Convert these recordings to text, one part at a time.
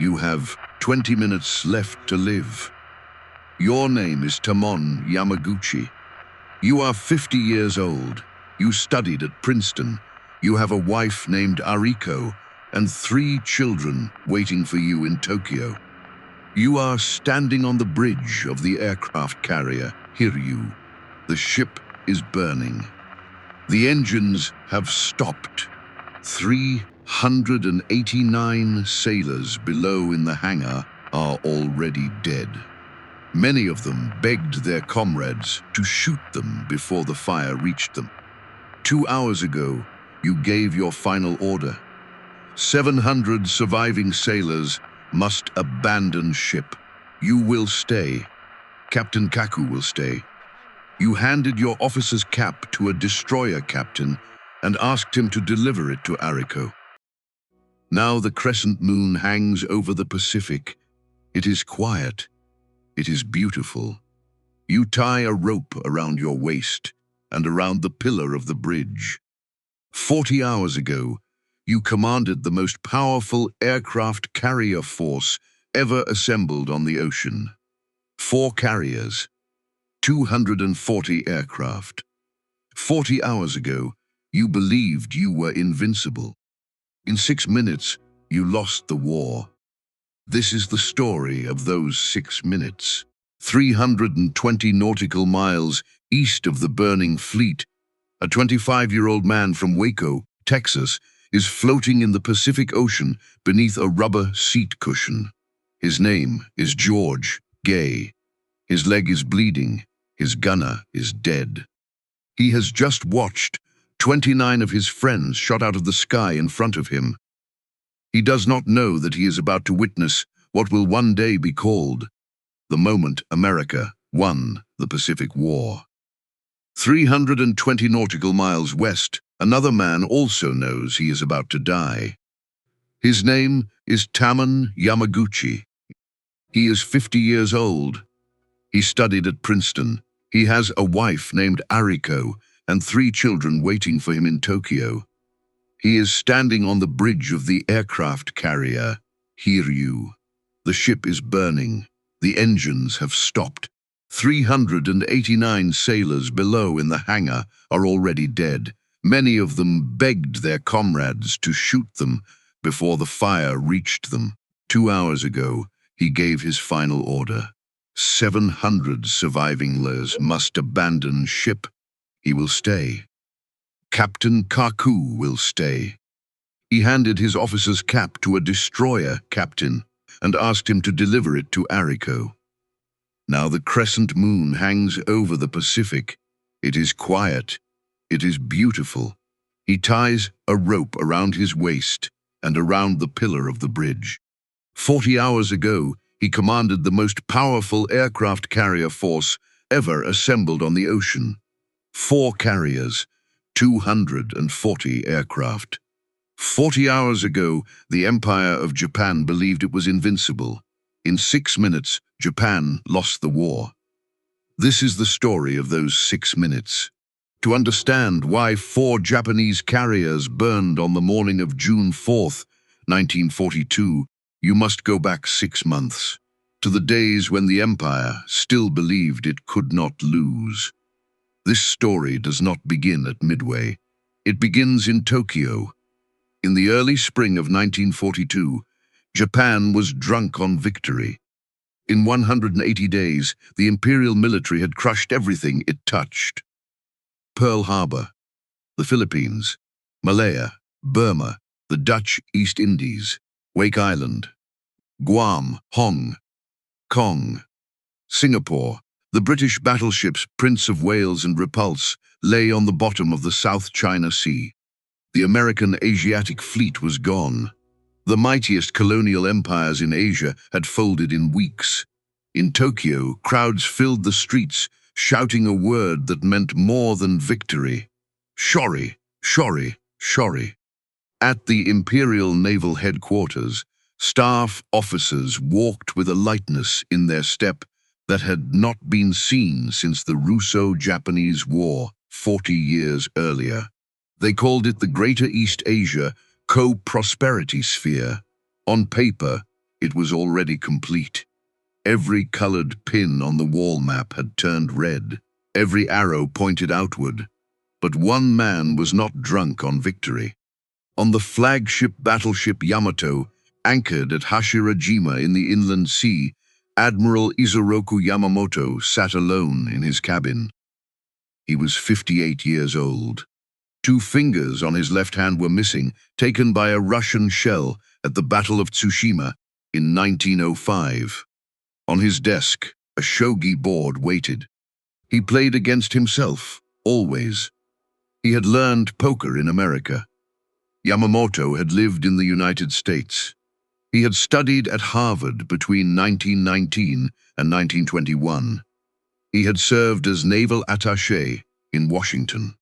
You have 20 minutes left to live. Your name is Tamon Yamaguchi. You are 50 years old. You studied at Princeton. You have a wife named Ariko and 3 children waiting for you in Tokyo. You are standing on the bridge of the aircraft carrier Hiryu. The ship is burning. The engines have stopped. 389 sailors below in the hangar are already dead. Many of them begged their comrades to shoot them before the fire reached them. 2 hours ago, you gave your final order. 700 surviving sailors must abandon ship. You will stay. Captain Kaku will stay. You handed your officer's cap to a destroyer captain and asked him to deliver it to Ariko. Now the crescent moon hangs over the Pacific. It is quiet. It is beautiful. You tie a rope around your waist and around the pillar of the bridge. 40 hours ago, you commanded the most powerful aircraft carrier force ever assembled on the ocean. 4 carriers, 240 aircraft. 40 hours ago, you believed you were invincible. In 6 minutes, you lost the war. This is the story of those 6 minutes. 320 nautical miles east of the burning fleet, a 25-year-old man from Waco, Texas, is floating in the Pacific Ocean beneath a rubber seat cushion. His name is George Gay. His leg is bleeding. His gunner is dead. He has just watched 29 of his friends shot out of the sky in front of him. He does not know that he is about to witness what will one day be called the moment America won the Pacific War. 320 nautical miles west, another man also knows he is about to die. His name is Tamon Yamaguchi. He is 50 years old. He studied at Princeton. He has a wife named Ariko and 3 children waiting for him in Tokyo. He is standing on the bridge of the aircraft carrier Hiryu. The ship is burning. The engines have stopped. 389 sailors below in the hangar are already dead. Many of them begged their comrades to shoot them before the fire reached them. 2 hours ago, he gave his final order. 700 surviving sailors must abandon ship. He will stay. Captain Kaku will stay. He handed his officer's cap to a destroyer captain and asked him to deliver it to Ariko. Now the crescent moon hangs over the Pacific. It is quiet. It is beautiful. He ties a rope around his waist and around the pillar of the bridge. 40 hours ago, he commanded the most powerful aircraft carrier force ever assembled on the ocean. 4 carriers, 240 aircraft. 40 hours ago, the Empire of Japan believed it was invincible. In 6 minutes, Japan lost the war. This is the story of those 6 minutes. To understand why 4 Japanese carriers burned on the morning of June 4th, 1942, you must go back 6 months, to the days when the Empire still believed it could not lose. This story does not begin at Midway. It begins in Tokyo. In the early spring of 1942, Japan was drunk on victory. In 180 days, the Imperial military had crushed everything it touched. Pearl Harbor, the Philippines, Malaya, Burma, the Dutch East Indies, Wake Island, Guam, Hong Kong, Singapore. The British battleships Prince of Wales and Repulse lay on the bottom of the South China Sea. The American Asiatic fleet was gone. The mightiest colonial empires in Asia had folded in weeks. In Tokyo, crowds filled the streets, shouting a word that meant more than victory. Shori, shori, shori. At the Imperial Naval Headquarters, staff officers walked with a lightness in their step that had not been seen since the Russo-Japanese War 40 years earlier. They called it the Greater East Asia Co-Prosperity Sphere. On paper, It was already complete. Every colored pin on the wall map had turned red. Every arrow pointed outward. But one man was not drunk on victory. On the flagship battleship Yamato, anchored at Hashirajima in the inland sea, Admiral Yamamoto sat alone in his cabin. He was 58 years old. 2 fingers on his left hand were missing, taken by a Russian shell at the Battle of Tsushima in 1905. On his desk, a shogi board waited. He played against himself, always. He had learned poker in America. Yamamoto had lived in the United States. He had studied at Harvard between 1919 and 1921. He had served as naval attaché in Washington.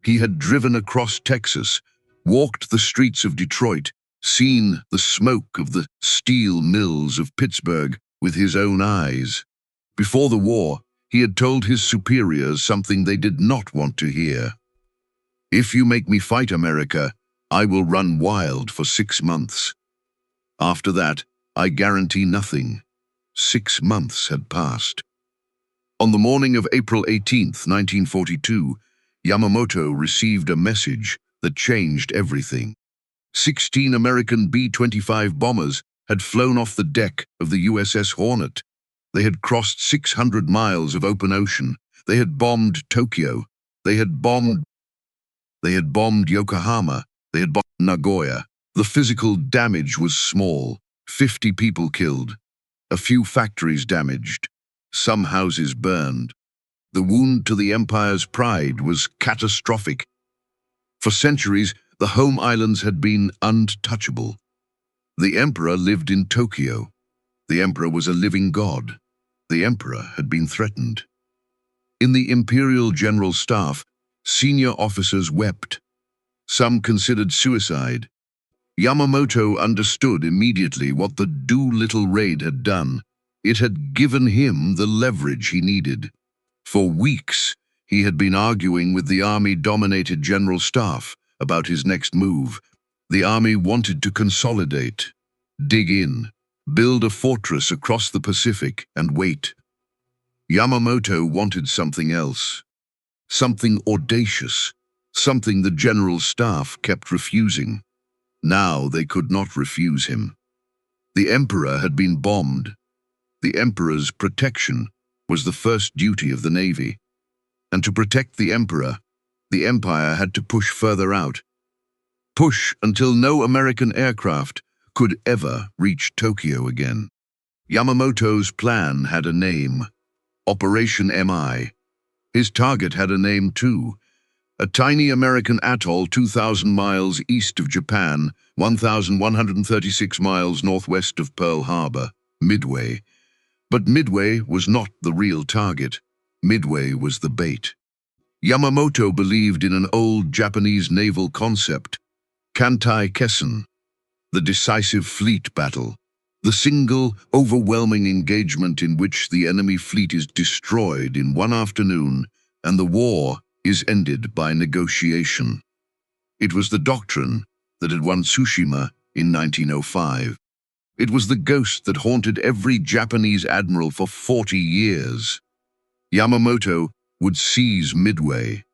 He had driven across Texas, walked the streets of Detroit, seen the smoke of the steel mills of Pittsburgh with his own eyes. Before the war, he had told his superiors something they did not want to hear. "If you make me fight America, I will run wild for 6 months. After that, I guarantee nothing." 6 months had passed. On the morning of April 18, 1942, Yamamoto received a message that changed everything. 16 American B-25 bombers had flown off the deck of the USS Hornet. They had crossed 600 miles of open ocean. They had bombed Tokyo. They had bombed Yokohama. They had bombed Nagoya. The physical damage was small. 50 people killed. A few factories damaged. Some houses burned. The wound to the Empire's pride was catastrophic. For centuries, the home islands had been untouchable. The Emperor lived in Tokyo. The Emperor was a living god. The Emperor had been threatened. In the Imperial General Staff, senior officers wept. Some considered suicide. Yamamoto understood immediately what the Doolittle raid had done. It had given him the leverage he needed. For weeks, he had been arguing with the army-dominated General Staff about his next move. The army wanted to consolidate, dig in, build a fortress across the Pacific, and wait. Yamamoto wanted something else, something audacious, something the General Staff kept refusing. Now they could not refuse him. The Emperor had been bombed. The Emperor's protection was the first duty of the Navy. And to protect the Emperor, the Empire had to push further out. Push until no American aircraft could ever reach Tokyo again. Yamamoto's plan had a name, Operation MI. His target had a name too, a tiny American atoll 2,000 miles east of Japan, 1,136 miles northwest of Pearl Harbor, Midway. But Midway was not the real target. Midway was the bait. Yamamoto believed in an old Japanese naval concept, Kantai Kessen, the decisive fleet battle, the single, overwhelming engagement in which the enemy fleet is destroyed in one afternoon and the war is ended by negotiation. It was the doctrine that had won Tsushima in 1905. It was the ghost that haunted every Japanese admiral for 40 years. Yamamoto would seize Midway.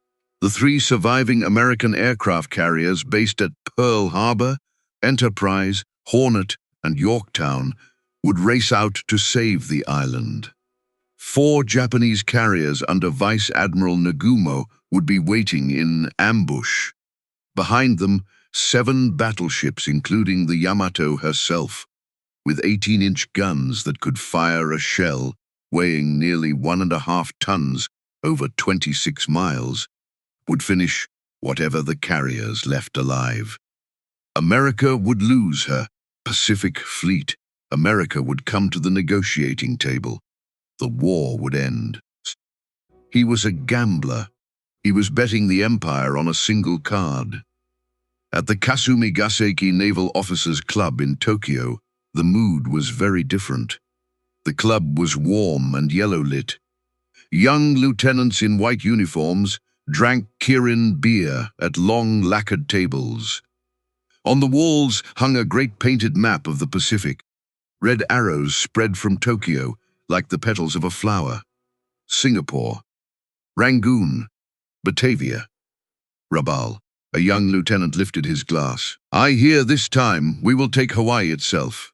The 3 surviving American aircraft carriers based at Pearl Harbor, Enterprise, Hornet, and Yorktown would race out to save the island. 4 Japanese carriers under Vice Admiral Nagumo would be waiting in ambush. Behind them, 7 battleships, including the Yamato herself, with 18-inch guns that could fire a shell weighing nearly 1.5 tons over 26 miles, would finish whatever the carriers left alive. America would lose her Pacific Fleet. America would come to the negotiating table. The war would end. He was a gambler. He was betting the Empire on a single card. At the Kasumi Gaseki Naval Officers Club in Tokyo, the mood was very different. The club was warm and yellow-lit. Young lieutenants in white uniforms drank Kirin beer at long lacquered tables. On the walls hung a great painted map of the Pacific. Red arrows spread from Tokyo like the petals of a flower. Singapore, Rangoon, Batavia. Rabaul, a young lieutenant, lifted his glass. I hear this time we will take Hawaii itself.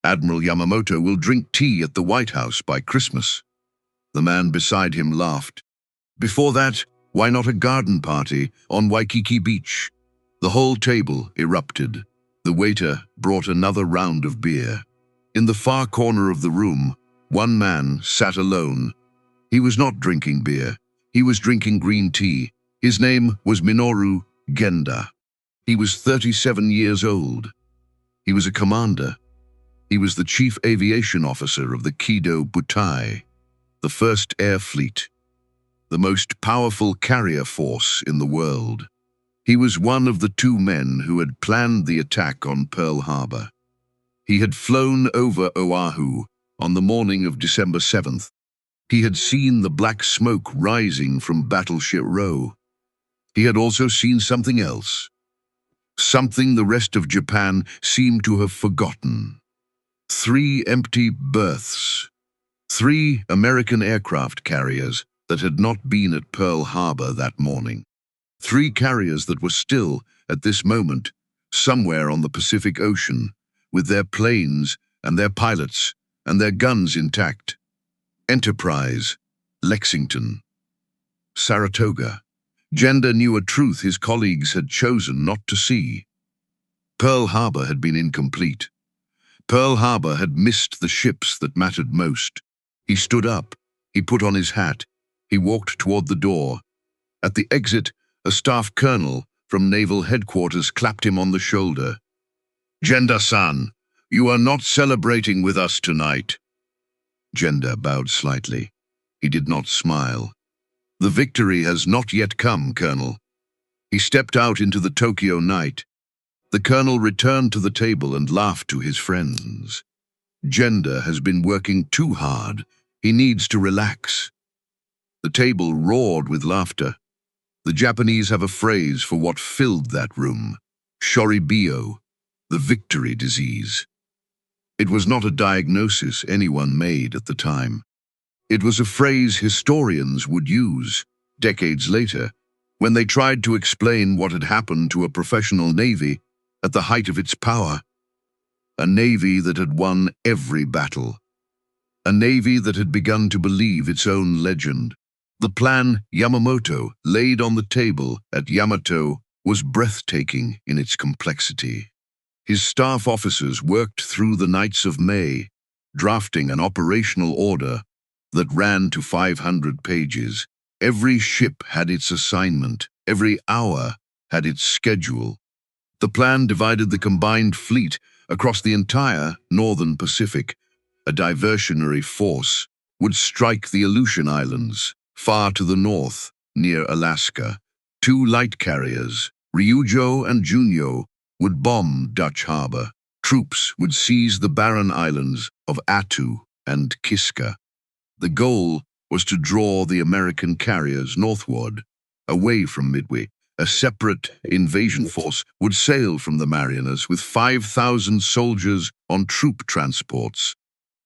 Admiral Yamamoto will drink tea at the White House by Christmas. The man beside him laughed. Before that, why not a garden party on Waikiki Beach? The whole table erupted. The waiter brought another round of beer. In the far corner of the room, one man sat alone. He was not drinking beer. He was drinking green tea. His name was Minoru Genda. He was 37 years old. He was a commander. He was the chief aviation officer of the Kido Butai, the first air fleet, the most powerful carrier force in the world. He was one of the two men who had planned the attack on Pearl Harbor. He had flown over Oahu on the morning of December 7th. He had seen the black smoke rising from Battleship Row. He had also seen something else, something the rest of Japan seemed to have forgotten. 3 empty berths. 3 American aircraft carriers that had not been at Pearl Harbor that morning. 3 carriers that were still, at this moment, somewhere on the Pacific Ocean, with their planes and their pilots and their guns intact. Enterprise, Lexington, Saratoga. Genda knew a truth his colleagues had chosen not to see. Pearl Harbor had been incomplete. Pearl Harbor had missed the ships that mattered most. He stood up. He put on his hat. He walked toward the door. At the exit, a staff colonel from Naval Headquarters clapped him on the shoulder. Genda-san, you are not celebrating with us tonight. Genda bowed slightly. He did not smile. The victory has not yet come, Colonel. He stepped out into the Tokyo night. The colonel returned to the table and laughed to his friends. Genda has been working too hard. He needs to relax. The table roared with laughter. The Japanese have a phrase for what filled that room. Shoribio, the victory disease. It was not a diagnosis anyone made at the time. It was a phrase historians would use, decades later, when they tried to explain what had happened to a professional navy at the height of its power. A navy that had won every battle. A navy that had begun to believe its own legend. The plan Yamamoto laid on the table at Yamato was breathtaking in its complexity. His staff officers worked through the nights of May, drafting an operational order that ran to 500 pages. Every ship had its assignment. Every hour had its schedule. The plan divided the combined fleet across the entire northern Pacific. A diversionary force would strike the Aleutian Islands, far to the north, near Alaska. 2 light carriers, Ryujo and Junyo, would bomb Dutch Harbor. Troops would seize the barren islands of Attu and Kiska. The goal was to draw the American carriers northward, away from Midway. A separate invasion force would sail from the Marianas with 5,000 soldiers on troop transports,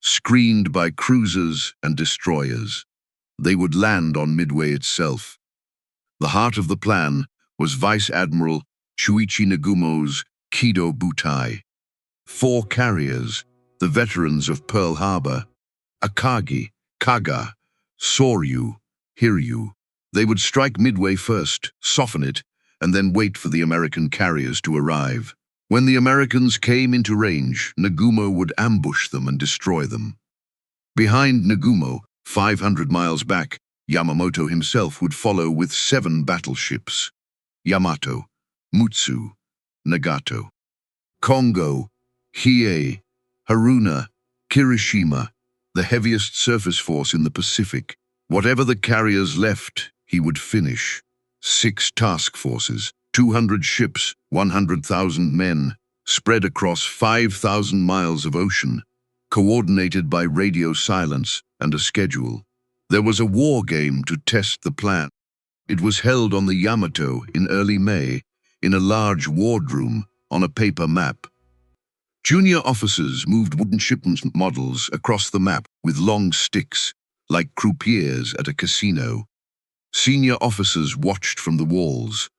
screened by cruisers and destroyers. They would land on Midway itself. The heart of the plan was Vice Admiral Nagumo's Kido Butai. 4 carriers, the veterans of Pearl Harbor, Akagi, Kaga, Soryu, Hiryu. They would strike Midway first, soften it, and then wait for the American carriers to arrive. When the Americans came into range, Nagumo would ambush them and destroy them. Behind Nagumo, 500 miles back, Yamamoto himself would follow with 7 battleships. Yamato, Mutsu, Nagato, Kongo, Hiei, Haruna, Kirishima, the heaviest surface force in the Pacific. Whatever the carriers left, he would finish. 6 task forces, 200 ships, 100,000 men, spread across 5,000 miles of ocean, coordinated by radio silence and a schedule. There was a war game to test the plan. It was held on the Yamato in early May, in a large wardroom on a paper map. Junior officers moved wooden shipment models across the map with long sticks, like croupiers at a casino. Senior officers watched from the walls.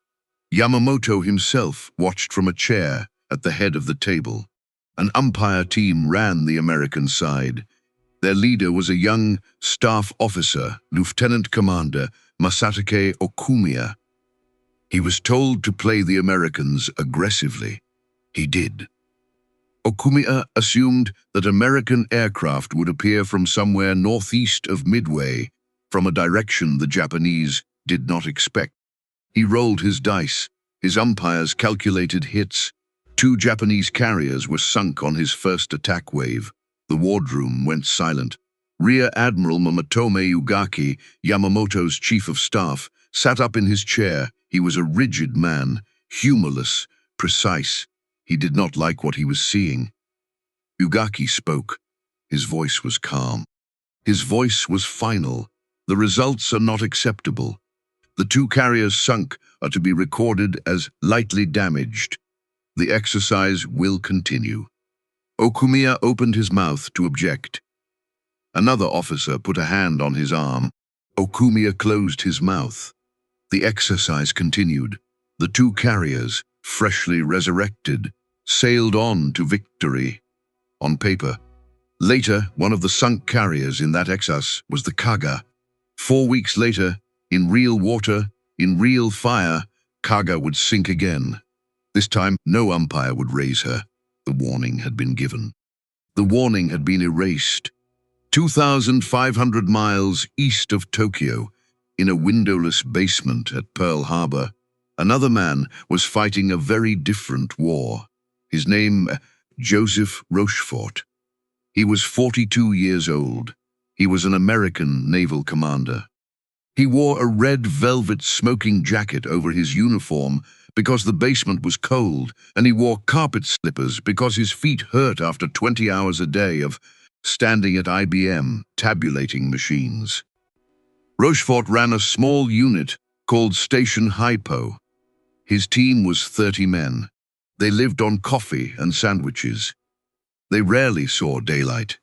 Yamamoto himself watched from a chair at the head of the table. An umpire team ran the American side. Their leader was a young staff officer, Lieutenant Commander Masatake Okumiya. He was told to play the Americans aggressively. He did. Okumiya assumed that American aircraft would appear from somewhere northeast of Midway, from a direction the Japanese did not expect. He rolled his dice. His umpires calculated hits. 2 Japanese carriers were sunk on his first attack wave. The wardroom went silent. Rear Admiral Momotomi Ugaki, Yamamoto's chief of staff, sat up in his chair. He was a rigid man, humorless, precise. He did not like what he was seeing. Ugaki spoke. His voice was calm. His voice was final. The results are not acceptable. The 2 carriers sunk are to be recorded as lightly damaged. The exercise will continue. Okumiya opened his mouth to object. Another officer put a hand on his arm. Okumiya closed his mouth. The exercise continued. The 2 carriers, freshly resurrected, sailed on to victory. On paper. Later, one of the sunk carriers in that exercise was the Kaga. 4 weeks later, in real water, in real fire, Kaga would sink again. This time, no umpire would raise her. The warning had been given. The warning had been erased. 2,500 miles east of Tokyo, in a windowless basement at Pearl Harbor, another man was fighting a very different war. His name, Joseph Rochefort. He was 42 years old. He was an American naval commander. He wore a red velvet smoking jacket over his uniform because the basement was cold, and he wore carpet slippers because his feet hurt after 20 hours a day of standing at IBM tabulating machines. Rochefort ran a small unit called Station Hypo. His team was 30 men. They lived on coffee and sandwiches. They rarely saw daylight.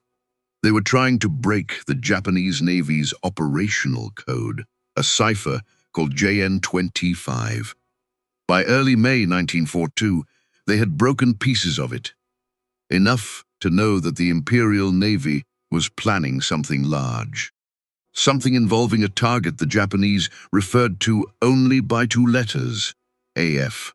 They were trying to break the Japanese Navy's operational code, a cipher called JN-25. By early May 1942, they had broken pieces of it, enough to know that the Imperial Navy was planning something large. Something involving a target the Japanese referred to only by 2 letters, AF.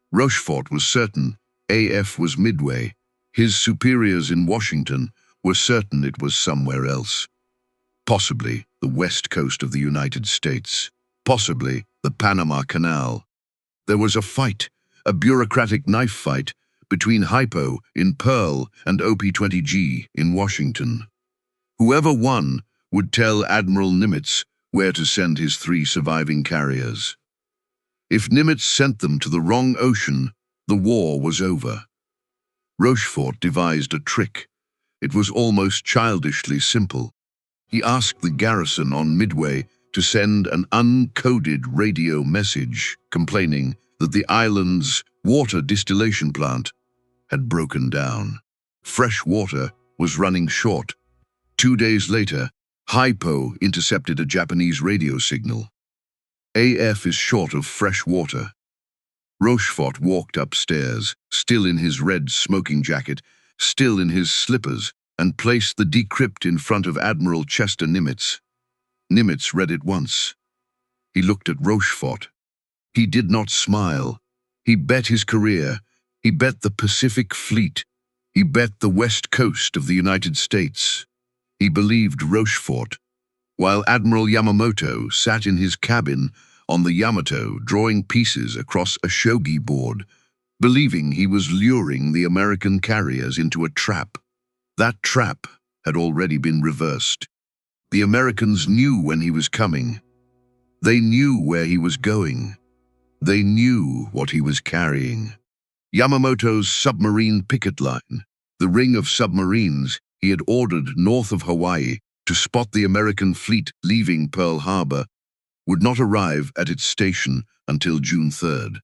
Rochefort was certain AF was Midway. His superiors in Washington were certain it was somewhere else. Possibly the west coast of the United States. Possibly the Panama Canal. There was a fight, a bureaucratic knife fight, between Hypo in Pearl and OP-20G in Washington. Whoever won would tell Admiral Nimitz where to send his 3 surviving carriers. If Nimitz sent them to the wrong ocean, the war was over. Rochefort devised a trick. It was almost childishly simple. He asked the garrison on Midway to send an uncoded radio message complaining that the island's water distillation plant had broken down. Fresh water was running short. 2 days later, Hypo intercepted a Japanese radio signal. AF is short of fresh water. Rochefort walked upstairs, still in his red smoking jacket, still in his slippers, and placed the decrypt in front of Admiral Chester Nimitz. Nimitz read it once. He looked at Rochefort. He did not smile. He bet his career. He bet the Pacific Fleet. He bet the west coast of the United States. He believed Rochefort, while Admiral Yamamoto sat in his cabin on the Yamato drawing pieces across a shogi board, believing he was luring the American carriers into a trap. That trap had already been reversed. The Americans knew when he was coming. They knew where he was going. They knew what he was carrying. Yamamoto's submarine picket line, the ring of submarines he had ordered north of Hawaii to spot the American fleet leaving Pearl Harbor, would not arrive at its station until June 3rd.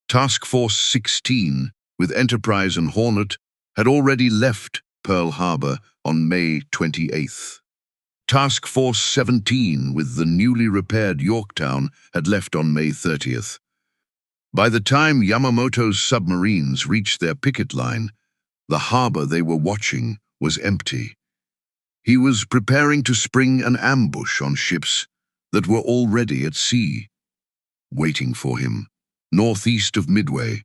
Task Force 16, with Enterprise and Hornet, had already left Pearl Harbor on May 28th. Task Force 17 with the newly repaired Yorktown had left on May 30th. By the time Yamamoto's submarines reached their picket line, the harbor they were watching was empty. He was preparing to spring an ambush on ships that were already at sea, waiting for him, northeast of Midway.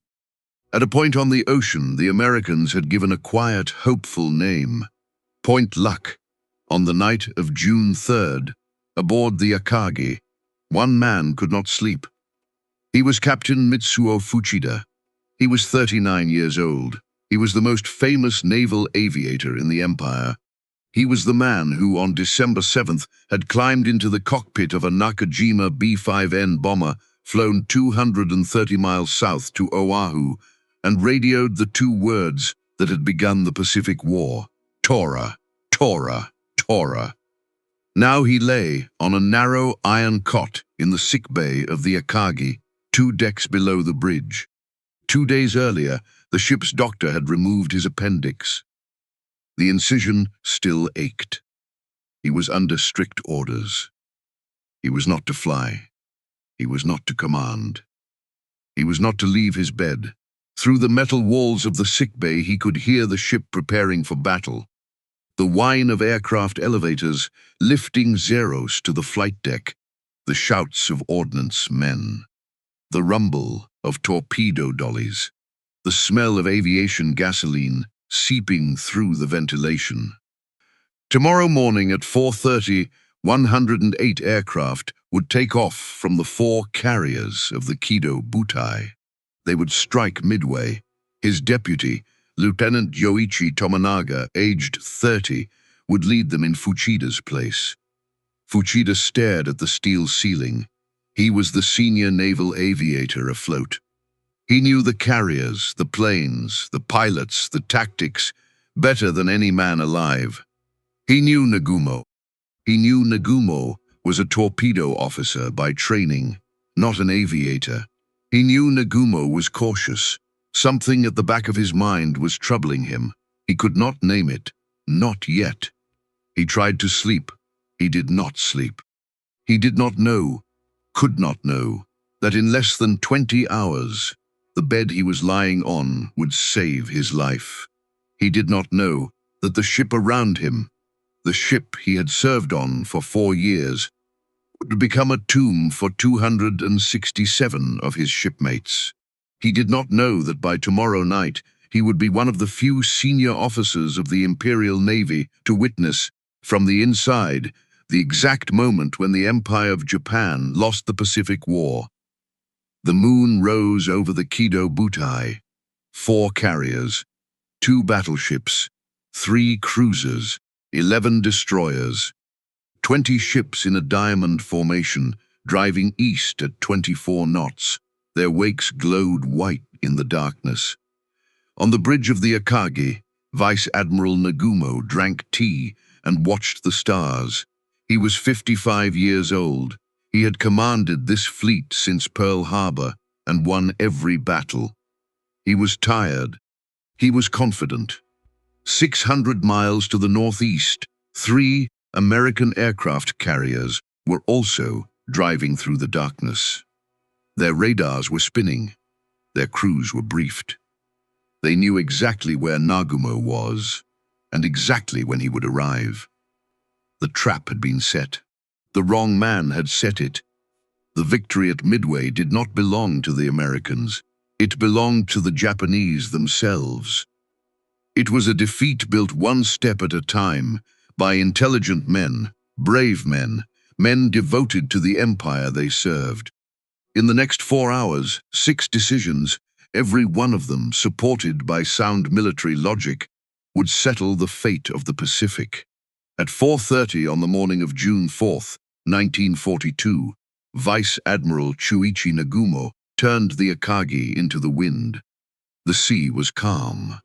At a point on the ocean, the Americans had given a quiet, hopeful name, Point Luck. On the night of June 3rd, aboard the Akagi, one man could not sleep. He was Captain Mitsuo Fuchida. He was 39 years old. He was the most famous naval aviator in the empire. He was the man who, on December 7th, had climbed into the cockpit of a Nakajima B-5N bomber flown 230 miles south to Oahu and radioed the two words that had begun the Pacific War: Tora, Tora, Tora. Now he lay on a narrow iron cot in the sickbay of the Akagi, 2 decks below the bridge. 2 days earlier, the ship's doctor had removed his appendix. The incision still ached. He was under strict orders. He was not to fly. He was not to command. He was not to leave his bed. Through the metal walls of the sickbay, he could hear the ship preparing for battle. The whine of aircraft elevators lifting Zeros to the flight deck, the shouts of ordnance men, the rumble of torpedo dollies, the smell of aviation gasoline seeping through the ventilation. Tomorrow morning at 4:30, 108 aircraft would take off from the 4 carriers of the Kido Butai. They would strike Midway. His deputy, Lieutenant Yoichi Tominaga, aged 30, would lead them in Fuchida's place. Fuchida stared at the steel ceiling. He was the senior naval aviator afloat. He knew the carriers, the planes, the pilots, the tactics, better than any man alive. He knew Nagumo. He knew Nagumo was a torpedo officer by training, not an aviator. He knew Nagumo was cautious. Something at the back of his mind was troubling him. He could not name it, not yet. He tried to sleep. He did not sleep. He did not know, could not know, that in less than 20 hours, the bed he was lying on would save his life. He did not know that the ship around him, the ship he had served on for 4 years, would become a tomb for 267 of his shipmates. He did not know that by tomorrow night he would be one of the few senior officers of the Imperial Navy to witness, from the inside, the exact moment when the Empire of Japan lost the Pacific War. The moon rose over the Kido Butai. 4 carriers, 2 battleships, 3 cruisers, 11 destroyers, 20 ships in a diamond formation, driving east at 24 knots. Their wakes glowed white in the darkness. On the bridge of the Akagi, Vice Admiral Nagumo drank tea and watched the stars. He was 55 years old. He had commanded this fleet since Pearl Harbor and won every battle. He was tired. He was confident. 600 miles to the northeast, 3 American aircraft carriers were also driving through the darkness. Their radars were spinning. Their crews were briefed. They knew exactly where Nagumo was and exactly when he would arrive. The trap had been set. The wrong man had set it. The victory at Midway did not belong to the Americans. It belonged to the Japanese themselves. It was a defeat built one step at a time by intelligent men, brave men, men devoted to the empire they served. In the next 4 hours, 6 decisions, every one of them supported by sound military logic, would settle the fate of the Pacific. At 4:30 on the morning of June 4th, 1942, Vice Admiral Chuichi Nagumo turned the Akagi into the wind. The sea was calm.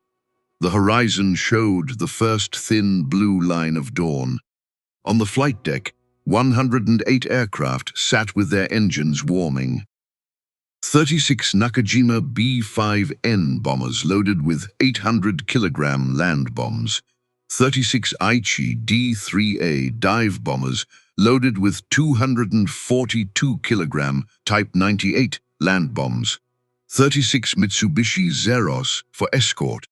The horizon showed the first thin blue line of dawn. On the flight deck, 108 aircraft sat with their engines warming. 36 Nakajima B-5N bombers loaded with 800-kilogram land bombs, 36 Aichi D-3A dive bombers loaded with 242-kilogram Type 98 land bombs, 36 Mitsubishi Zeros for escort.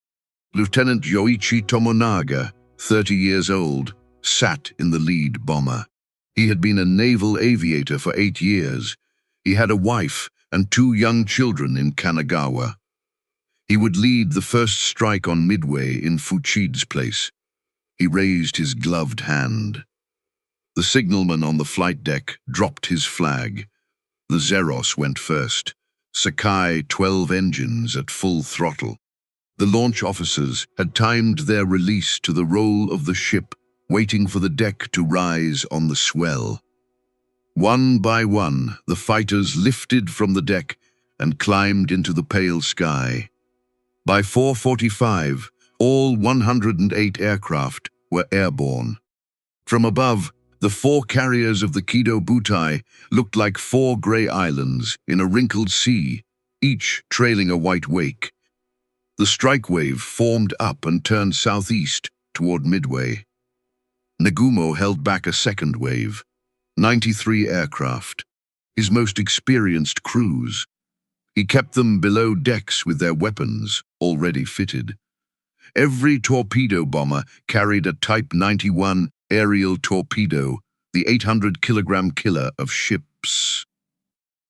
Lieutenant Yoichi Tomonaga, 30 years old, sat in the lead bomber. He had been a naval aviator for 8 years. He had a wife and 2 young children in Kanagawa. He would lead the first strike on Midway in Fuchide's place. He raised his gloved hand. The signalman on the flight deck dropped his flag. The Zeros went first. Sakai 12 engines at full throttle. The launch officers had timed their release to the roll of the ship, waiting for the deck to rise on the swell. One by one, the fighters lifted from the deck and climbed into the pale sky. By 4:45, all 108 aircraft were airborne. From above, the 4 carriers of the Kido Butai looked like 4 grey islands in a wrinkled sea, each trailing a white wake. The strike wave formed up and turned southeast toward Midway. Nagumo held back a second wave. 93 aircraft, his most experienced crews. He kept them below decks with their weapons already fitted. Every torpedo bomber carried a Type 91 aerial torpedo, the 800-kilogram killer of ships.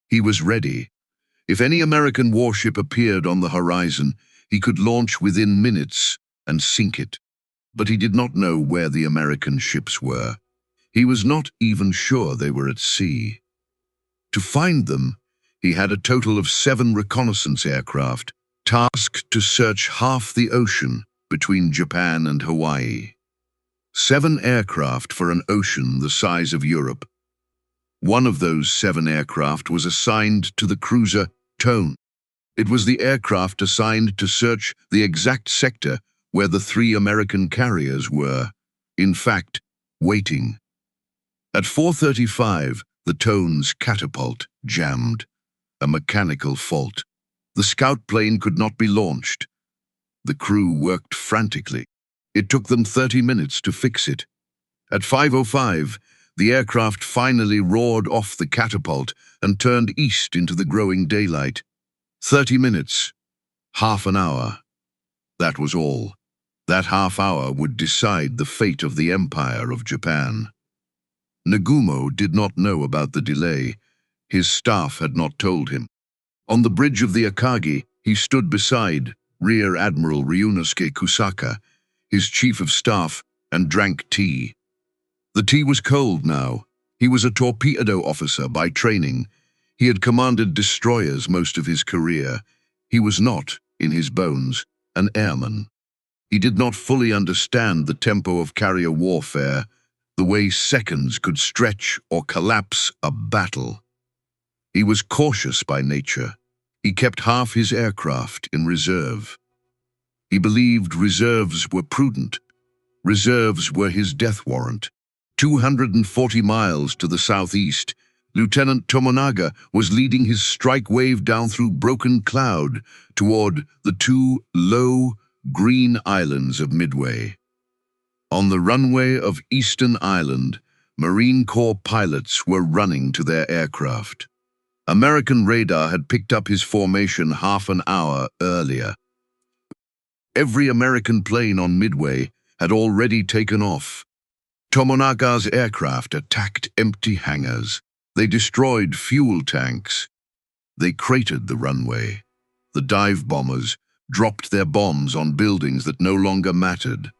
He was ready. If any American warship appeared on the horizon, he could launch within minutes and sink it. But he did not know where the American ships were. He was not even sure they were at sea. To find them, he had a total of 7 reconnaissance aircraft, tasked to search half the ocean between Japan and Hawaii. 7 aircraft for an ocean the size of Europe. One of those 7 aircraft was assigned to the cruiser Tone. It was the aircraft assigned to search the exact sector where the 3 American carriers were, in fact, waiting. At 4:35, the Tone's catapult jammed, a mechanical fault. The scout plane could not be launched. The crew worked frantically. It took them 30 minutes to fix it. At 5:05, the aircraft finally roared off the catapult and turned east into the growing daylight. 30 minutes, half an hour. That was all. That half hour would decide the fate of the Empire of Japan. Nagumo did not know about the delay. His staff had not told him. On the bridge of the Akagi, he stood beside Rear Admiral Ryunosuke Kusaka, his chief of staff, and drank tea. The tea was cold now. He was a torpedo officer by training. He had commanded destroyers most of his career. He was not, in his bones, an airman. He did not fully understand the tempo of carrier warfare, the way seconds could stretch or collapse a battle. He was cautious by nature. He kept half his aircraft in reserve. He believed reserves were prudent. Reserves were his death warrant. 240 miles to the southeast, Lieutenant Tomonaga was leading his strike wave down through broken cloud toward the 2 low, green islands of Midway. On the runway of Eastern Island, Marine Corps pilots were running to their aircraft. American radar had picked up his formation half an hour earlier. Every American plane on Midway had already taken off. Tomonaga's aircraft attacked empty hangars. They destroyed fuel tanks. They cratered the runway. The dive bombers dropped their bombs on buildings that no longer mattered.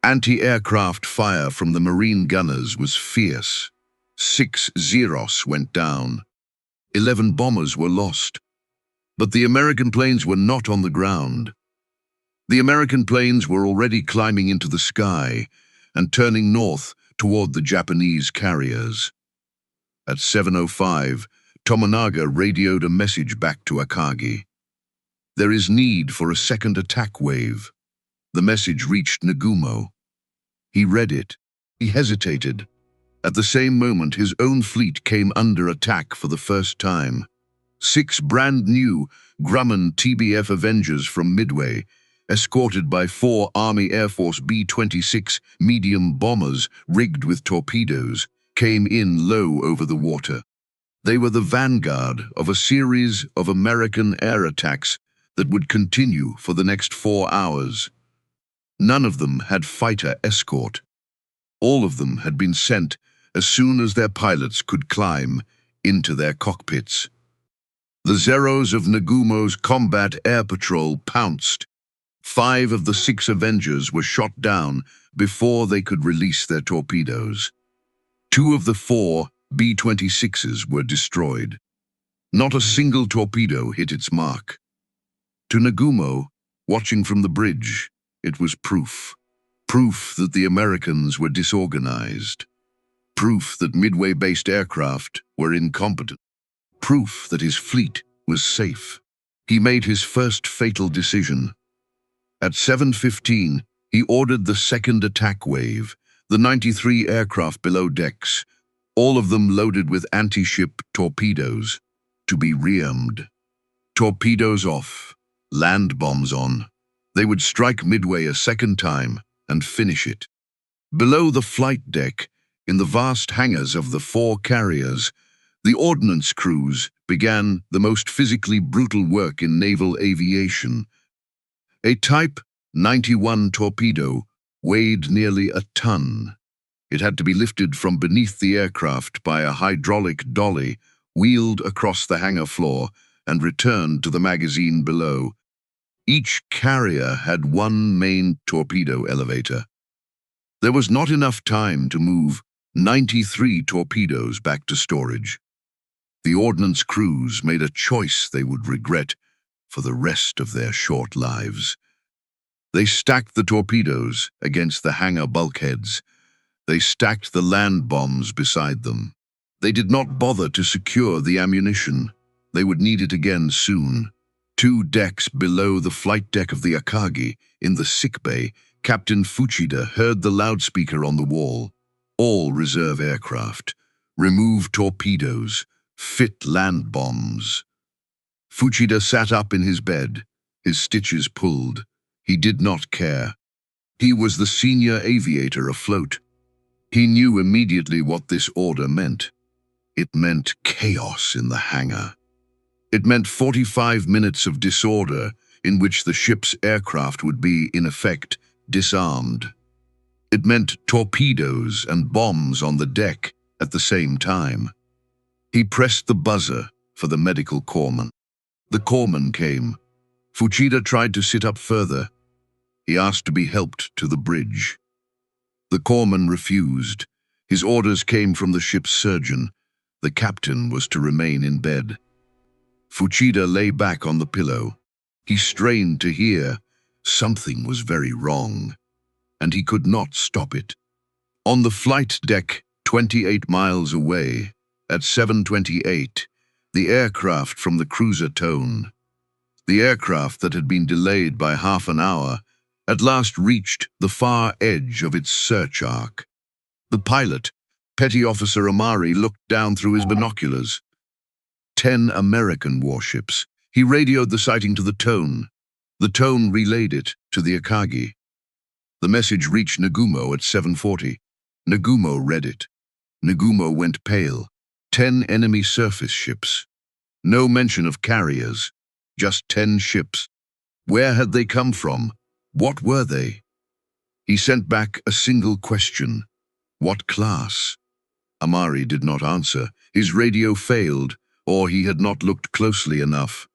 Anti-aircraft fire from the marine gunners was fierce. 6 Zeros went down. 11 bombers were lost. But the American planes were not on the ground. The American planes were already climbing into the sky and turning north toward the Japanese carriers. At 7:05, Tomonaga radioed a message back to Akagi. There is need for a second attack wave. The message reached Nagumo. He read it. He hesitated. At the same moment, his own fleet came under attack for the first time. 6 brand-new Grumman TBF Avengers from Midway, escorted by 4 Army Air Force B-26 medium bombers rigged with torpedoes, came in low over the water. They were the vanguard of a series of American air attacks that would continue for the next 4 hours. None of them had fighter escort. All of them had been sent as soon as their pilots could climb into their cockpits. The Zeros of Nagumo's combat air patrol pounced. 5 of the 6 Avengers were shot down before they could release their torpedoes. 2 of the 4 B-26s were destroyed. Not a single torpedo hit its mark. To Nagumo, watching from the bridge, it was proof. Proof that the Americans were disorganized. Proof that Midway-based aircraft were incompetent. Proof that his fleet was safe. He made his first fatal decision. At 7:15, he ordered the second attack wave, the 93 aircraft below decks, all of them loaded with anti-ship torpedoes, to be rearmed. Torpedoes off, land bombs on. They would strike Midway a second time and finish it. Below the flight deck, in the vast hangars of the 4 carriers, the ordnance crews began the most physically brutal work in naval aviation. A Type 91 torpedo weighed nearly a ton. It had to be lifted from beneath the aircraft by a hydraulic dolly, wheeled across the hangar floor, and returned to the magazine below. Each carrier had one main torpedo elevator. There was not enough time to move 93 torpedoes back to storage. The ordnance crews made a choice they would regret for the rest of their short lives. They stacked the torpedoes against the hangar bulkheads. They stacked the land bombs beside them. They did not bother to secure the ammunition. They would need it again soon. 2 decks below the flight deck of the Akagi, in the sickbay, Captain Fuchida heard the loudspeaker on the wall. All reserve aircraft. Remove torpedoes. Fit land bombs. Fuchida sat up in his bed, his stitches pulled. He did not care. He was the senior aviator afloat. He knew immediately what this order meant. It meant chaos in the hangar. It meant 45 minutes of disorder in which the ship's aircraft would be, in effect, disarmed. It meant torpedoes and bombs on the deck at the same time. He pressed the buzzer for the medical corpsman. The corpsman came. Fuchida tried to sit up further. He asked to be helped to the bridge. The corpsman refused. His orders came from the ship's surgeon. The captain was to remain in bed. Fuchida lay back on the pillow. He strained to hear. Something was very wrong, and he could not stop it. On the flight deck, 28 miles away, at 7:28, the aircraft from the cruiser Tone, the aircraft that had been delayed by half an hour, at last reached the far edge of its search arc. The pilot, Petty Officer Amari, looked down through his binoculars. 10 American warships. He radioed the sighting to the Tone. The Tone relayed it to the Akagi. The message reached Nagumo at 7:40. Nagumo read it. Nagumo went pale. 10 enemy surface ships. No mention of carriers. Just 10 ships. Where had they come from? What were they? He sent back a single question. What class? Amari did not answer. His radio failed, or he had not looked closely enough.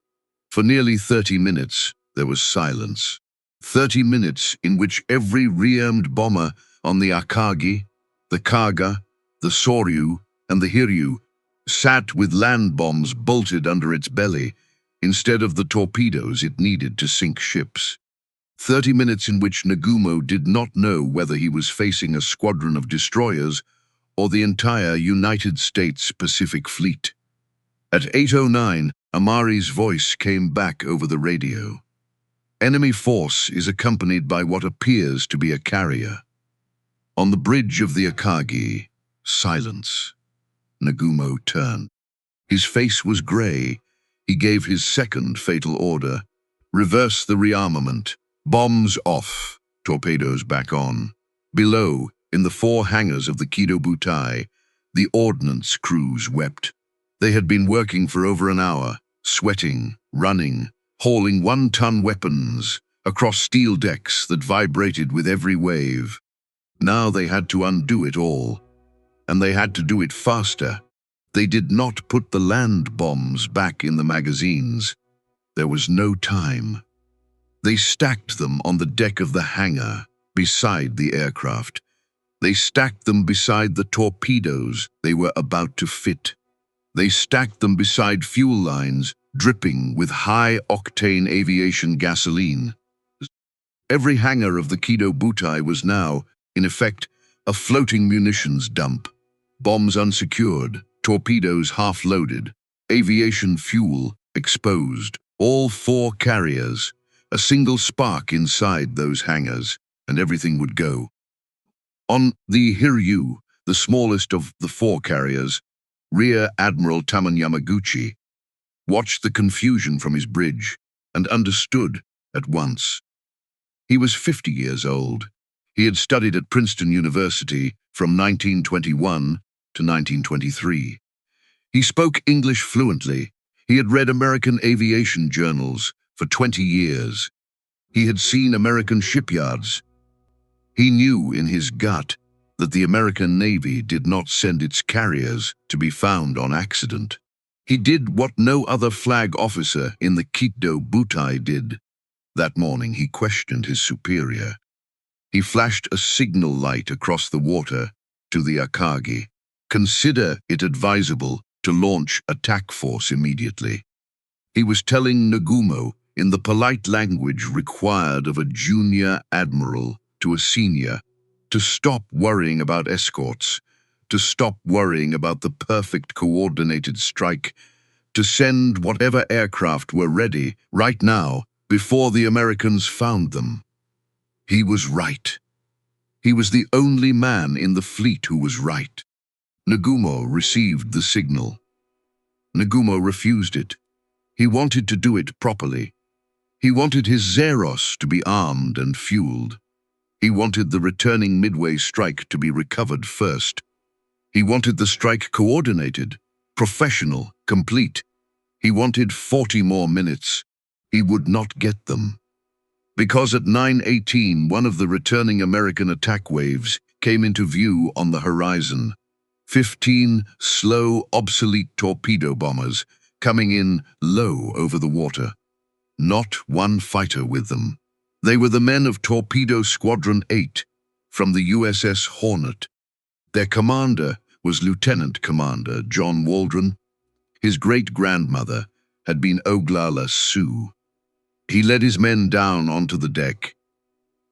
For nearly 30 minutes, there was silence. 30 minutes in which every rearmed bomber on the Akagi, the Kaga, the Soryu, and the Hiryu sat with land bombs bolted under its belly instead of the torpedoes it needed to sink ships. 30 minutes in which Nagumo did not know whether he was facing a squadron of destroyers or the entire United States Pacific Fleet. At 8:09, Amari's voice came back over the radio. Enemy force is accompanied by what appears to be a carrier. On the bridge of the Akagi, silence. Nagumo turned. His face was gray. He gave his second fatal order. Reverse the rearmament. Bombs off. Torpedoes back on. Below, in the 4 hangars of the Kido Butai, the ordnance crews wept. They had been working for over an hour, sweating, running, hauling 1-ton weapons across steel decks that vibrated with every wave. Now they had to undo it all, and they had to do it faster. They did not put the land bombs back in the magazines. There was no time. They stacked them on the deck of the hangar, beside the aircraft. They stacked them beside the torpedoes they were about to fit. They stacked them beside fuel lines, dripping with high-octane aviation gasoline. Every hangar of the Kido Butai was now, in effect, a floating munitions dump. Bombs unsecured, torpedoes half-loaded, aviation fuel exposed, all 4 carriers, a single spark inside those hangars, and everything would go. On the Hiryu, the smallest of the 4 carriers, Rear Admiral Yamamoto watched the confusion from his bridge and understood at once. He was 50 years old. He had studied at Princeton University from 1921 to 1923. He spoke English fluently. He had read American aviation journals for 20 years. He had seen American shipyards. He knew in his gut that the American Navy did not send its carriers to be found on accident. He did what no other flag officer in the Kido Butai did. That morning he questioned his superior. He flashed a signal light across the water to the Akagi. Consider it advisable to launch attack force immediately. He was telling Nagumo in the polite language required of a junior admiral to a senior, to stop worrying about escorts, to stop worrying about the perfect coordinated strike, to send whatever aircraft were ready right now before the Americans found them. He was right. He was the only man in the fleet who was right. Nagumo received the signal. Nagumo refused it. He wanted to do it properly. He wanted his Zeros to be armed and fueled. He wanted the returning Midway strike to be recovered first. He wanted the strike coordinated, professional, complete. He wanted 40 more minutes. He would not get them. Because at 9:18, one of the returning American attack waves came into view on the horizon. 15 slow, obsolete torpedo bombers coming in low over the water. Not one fighter with them. They were the men of Torpedo Squadron 8 from the USS Hornet. Their commander was Lieutenant Commander John Waldron. His great-grandmother had been Oglala Sioux. He led his men down onto the deck.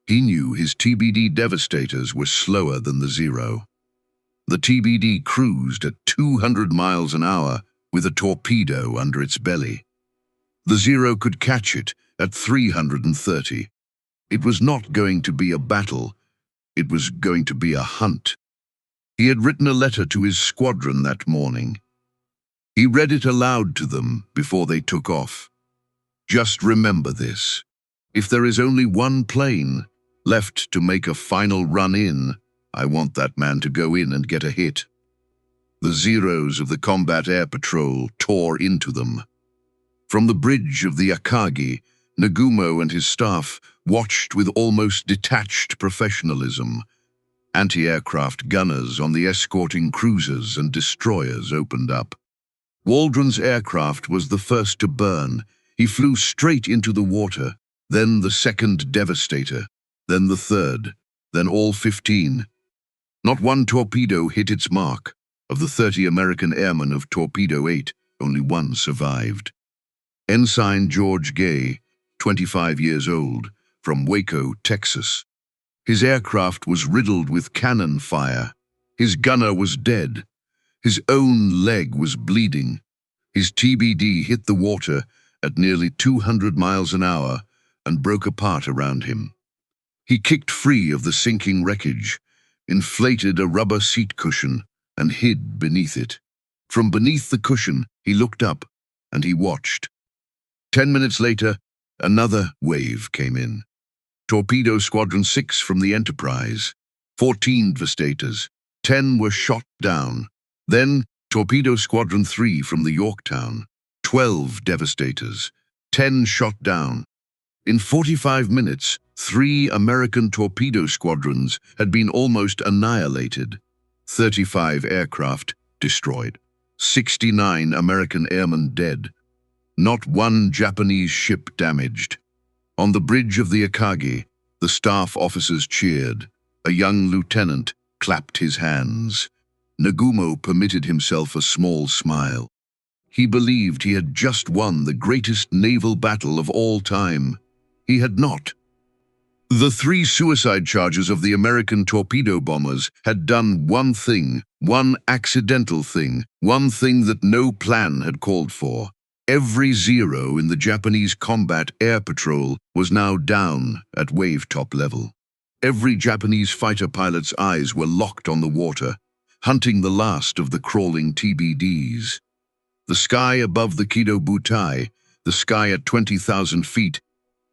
He knew his TBD Devastators were slower than the Zero. The TBD cruised at 200 miles an hour with a torpedo under its belly. The Zero could catch it at 330. It was not going to be a battle. It was going to be a hunt. He had written a letter to his squadron that morning. He read it aloud to them before they took off. Just remember this. If there is only one plane left to make a final run in, I want that man to go in and get a hit. The Zeros of the Combat Air Patrol tore into them. From the bridge of the Akagi, Nagumo and his staff watched with almost detached professionalism. Anti-aircraft gunners on the escorting cruisers and destroyers opened up. Waldron's aircraft was the first to burn. He flew straight into the water, then the second Devastator, then the third, then all 15. Not one torpedo hit its mark. Of the 30 American airmen of Torpedo 8, only one survived. Ensign George Gay, 25 years old, from Waco, Texas. His aircraft was riddled with cannon fire. His gunner was dead. His own leg was bleeding. His TBD hit the water at nearly 200 miles an hour and broke apart around him. He kicked free of the sinking wreckage, inflated a rubber seat cushion, and hid beneath it. From beneath the cushion, he looked up. and he watched. 10 minutes later, another wave came in. Torpedo Squadron 6 from the Enterprise. 14 devastators. 10 were shot down. Then, Torpedo Squadron 3 from the Yorktown. 12 devastators. 10 shot down. In 45 minutes, 3 American torpedo squadrons had been almost annihilated. 35 aircraft destroyed. 69 American airmen dead. Not one Japanese ship damaged. On the bridge of the Akagi, the staff officers cheered. A young lieutenant clapped his hands. Nagumo permitted himself a small smile. He believed he had just won the greatest naval battle of all time. He had not. The 3 suicide charges of the American torpedo bombers had done one thing, one accidental thing, one thing that no plan had called for. Every Zero in the Japanese combat air patrol was now down at wave-top level. Every Japanese fighter pilot's eyes were locked on the water, hunting the last of the crawling TBDs. The sky above the Kido Butai, the sky at 20,000 feet,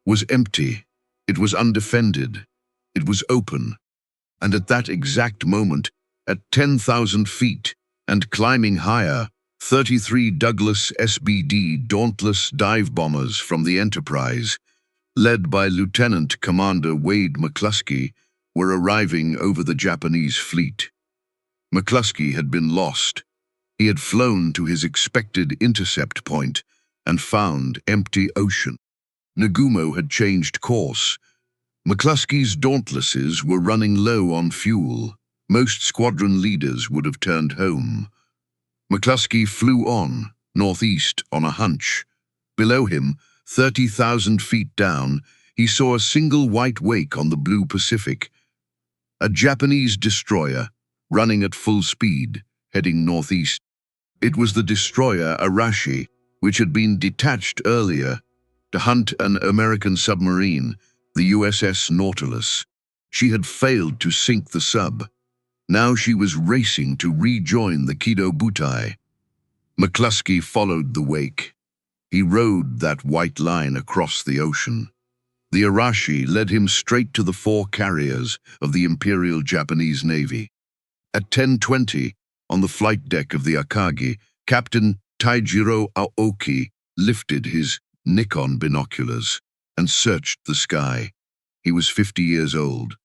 was empty. It was undefended. It was open. And at that exact moment, at 10,000 feet, and climbing higher, 33 Douglas SBD Dauntless dive bombers from the Enterprise, led by Lieutenant Commander Wade McCluskey, were arriving over the Japanese fleet. McCluskey had been lost. He had flown to his expected intercept point and found empty ocean. Nagumo had changed course. McCluskey's Dauntlesses were running low on fuel. Most squadron leaders would have turned home. McCluskey flew on, northeast, on a hunch. Below him, 30,000 feet down, he saw a single white wake on the blue Pacific. A Japanese destroyer, running at full speed, heading northeast. It was the destroyer Arashi, which had been detached earlier to hunt an American submarine, the USS Nautilus. She had failed to sink the sub. Now she was racing to rejoin the Kido Butai. McCluskey followed the wake. He rode that white line across the ocean. The Arashi led him straight to the 4 carriers of the Imperial Japanese Navy. At 10:20, on the flight deck of the Akagi, Captain Taijiro Aoki lifted his Nikon binoculars and searched the sky. He was 50 years old.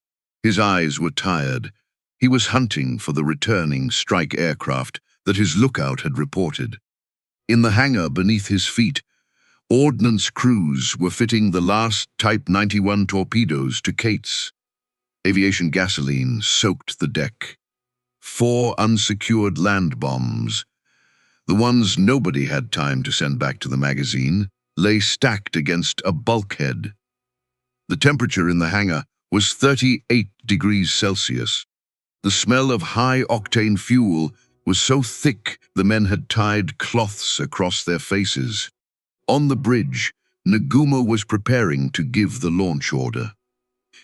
His eyes were tired. He was hunting for the returning strike aircraft that his lookout had reported. In the hangar beneath his feet, ordnance crews were fitting the last Type 91 torpedoes to Kates. Aviation gasoline soaked the deck. 4 unsecured land bombs, the ones nobody had time to send back to the magazine, lay stacked against a bulkhead. The temperature in the hangar was 38 degrees Celsius. The smell of high-octane fuel was so thick the men had tied cloths across their faces. On the bridge, Nagumo was preparing to give the launch order.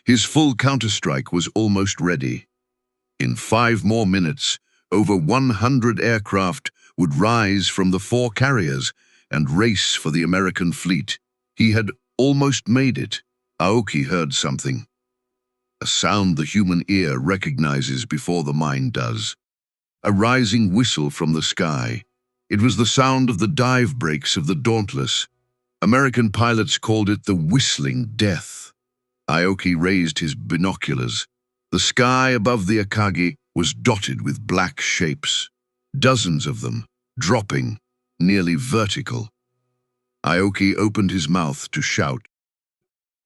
His full counterstrike was almost ready. In 5 more minutes, over 100 aircraft would rise from the 4 carriers and race for the American fleet. He had almost made it. Aoki heard something. A sound the human ear recognizes before the mind does. A rising whistle from the sky. It was the sound of the dive brakes of the Dauntless. American pilots called it the whistling death. Aoki raised his binoculars. The sky above the Akagi was dotted with black shapes, dozens of them, dropping, nearly vertical. Aoki opened his mouth to shout.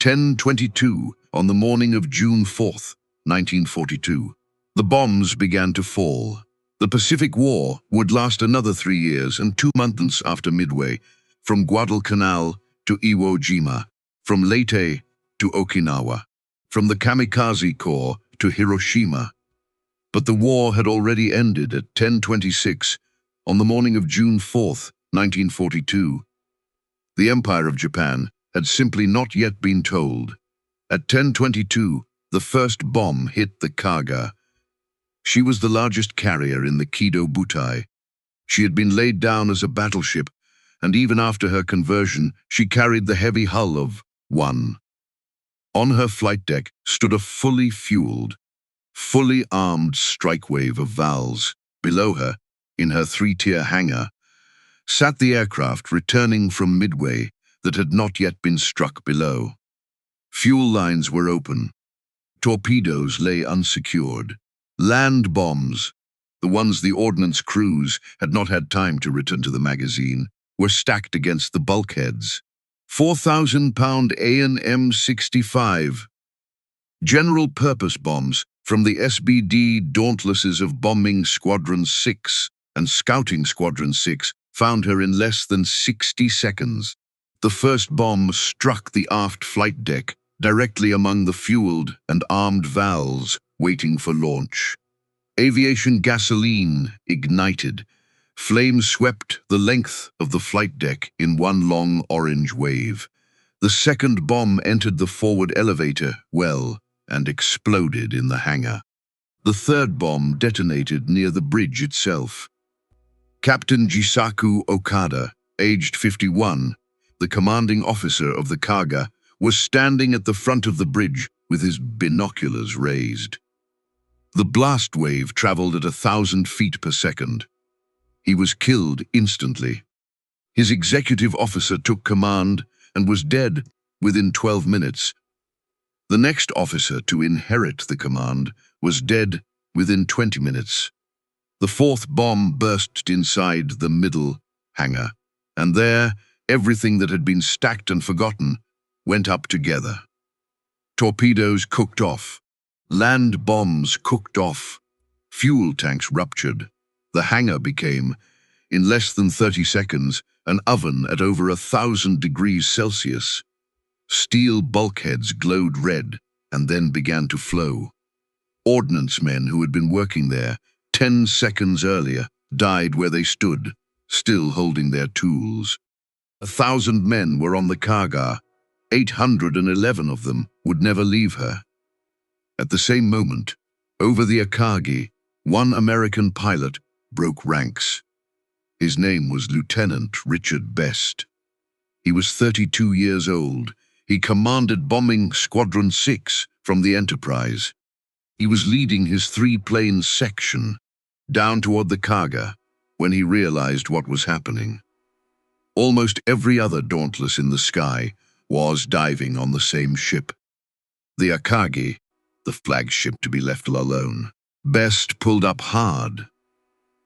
10:22 on the morning of June 4th, 1942. The bombs began to fall. The Pacific War would last another 3 years and 2 months after Midway, from Guadalcanal to Iwo Jima, from Leyte to Okinawa, from the Kamikaze Corps to Hiroshima. But the war had already ended at 10:26 on the morning of June 4th, 1942. The Empire of Japan had simply not yet been told. At 10:22, the first bomb hit the Kaga. She was the largest carrier in the Kido Butai. She had been laid down as a battleship and even after her conversion, she carried the heavy hull of one. On her flight deck stood a fully fueled, fully armed strike wave of Vals. Below her, in her three-tier hangar, sat the aircraft returning from Midway that had not yet been struck below. Fuel lines were open. Torpedoes lay unsecured. Land bombs, the ones the ordnance crews had not had time to return to the magazine, were stacked against the bulkheads. 4,000-pound A&M 65. General-purpose bombs from the SBD Dauntlesses of Bombing Squadron 6 and Scouting Squadron 6 found her in less than 60 seconds. The first bomb struck the aft flight deck, directly among the fueled and armed Vals waiting for launch. Aviation gasoline ignited. Flames swept the length of the flight deck in one long orange wave. The second bomb entered the forward elevator well and exploded in the hangar. The third bomb detonated near the bridge itself. Captain Jisaku Okada, aged 51, the commanding officer of the Kaga, was standing at the front of the bridge with his binoculars raised. The blast wave traveled at 1,000 feet per second. He was killed instantly. His executive officer took command and was dead within 12 minutes. The next officer to inherit the command was dead within 20 minutes. The fourth bomb burst inside the middle hangar, and there, everything that had been stacked and forgotten went up together. Torpedoes cooked off. Land bombs cooked off. Fuel tanks ruptured. The hangar became, in less than 30 seconds, an oven at over 1,000 degrees Celsius. Steel bulkheads glowed red and then began to flow. Ordnance men who had been working there 10 seconds earlier died where they stood, still holding their tools. 1,000 men were on the Kaga. 811 of them would never leave her. At the same moment, over the Akagi, one American pilot broke ranks. His name was Lieutenant Richard Best. He was 32 years old. He commanded Bombing Squadron 6 from the Enterprise. He was leading his three-plane section down toward the Kaga when he realized what was happening. Almost every other Dauntless in the sky was diving on the same ship. The Akagi, the flagship to be left alone. Best pulled up hard.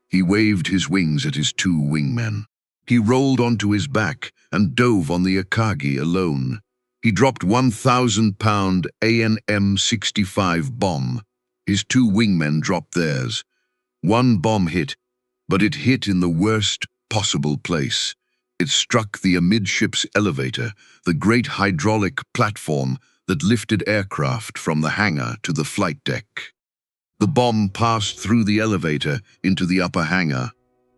He waved his wings at his two wingmen. He rolled onto his back and dove on the Akagi alone. He dropped 1,000-pound A&M 65 bomb. His two wingmen dropped theirs. One bomb hit, but it hit in the worst possible place. It struck the amidships elevator, the great hydraulic platform that lifted aircraft from the hangar to the flight deck. The bomb passed through the elevator into the upper hangar.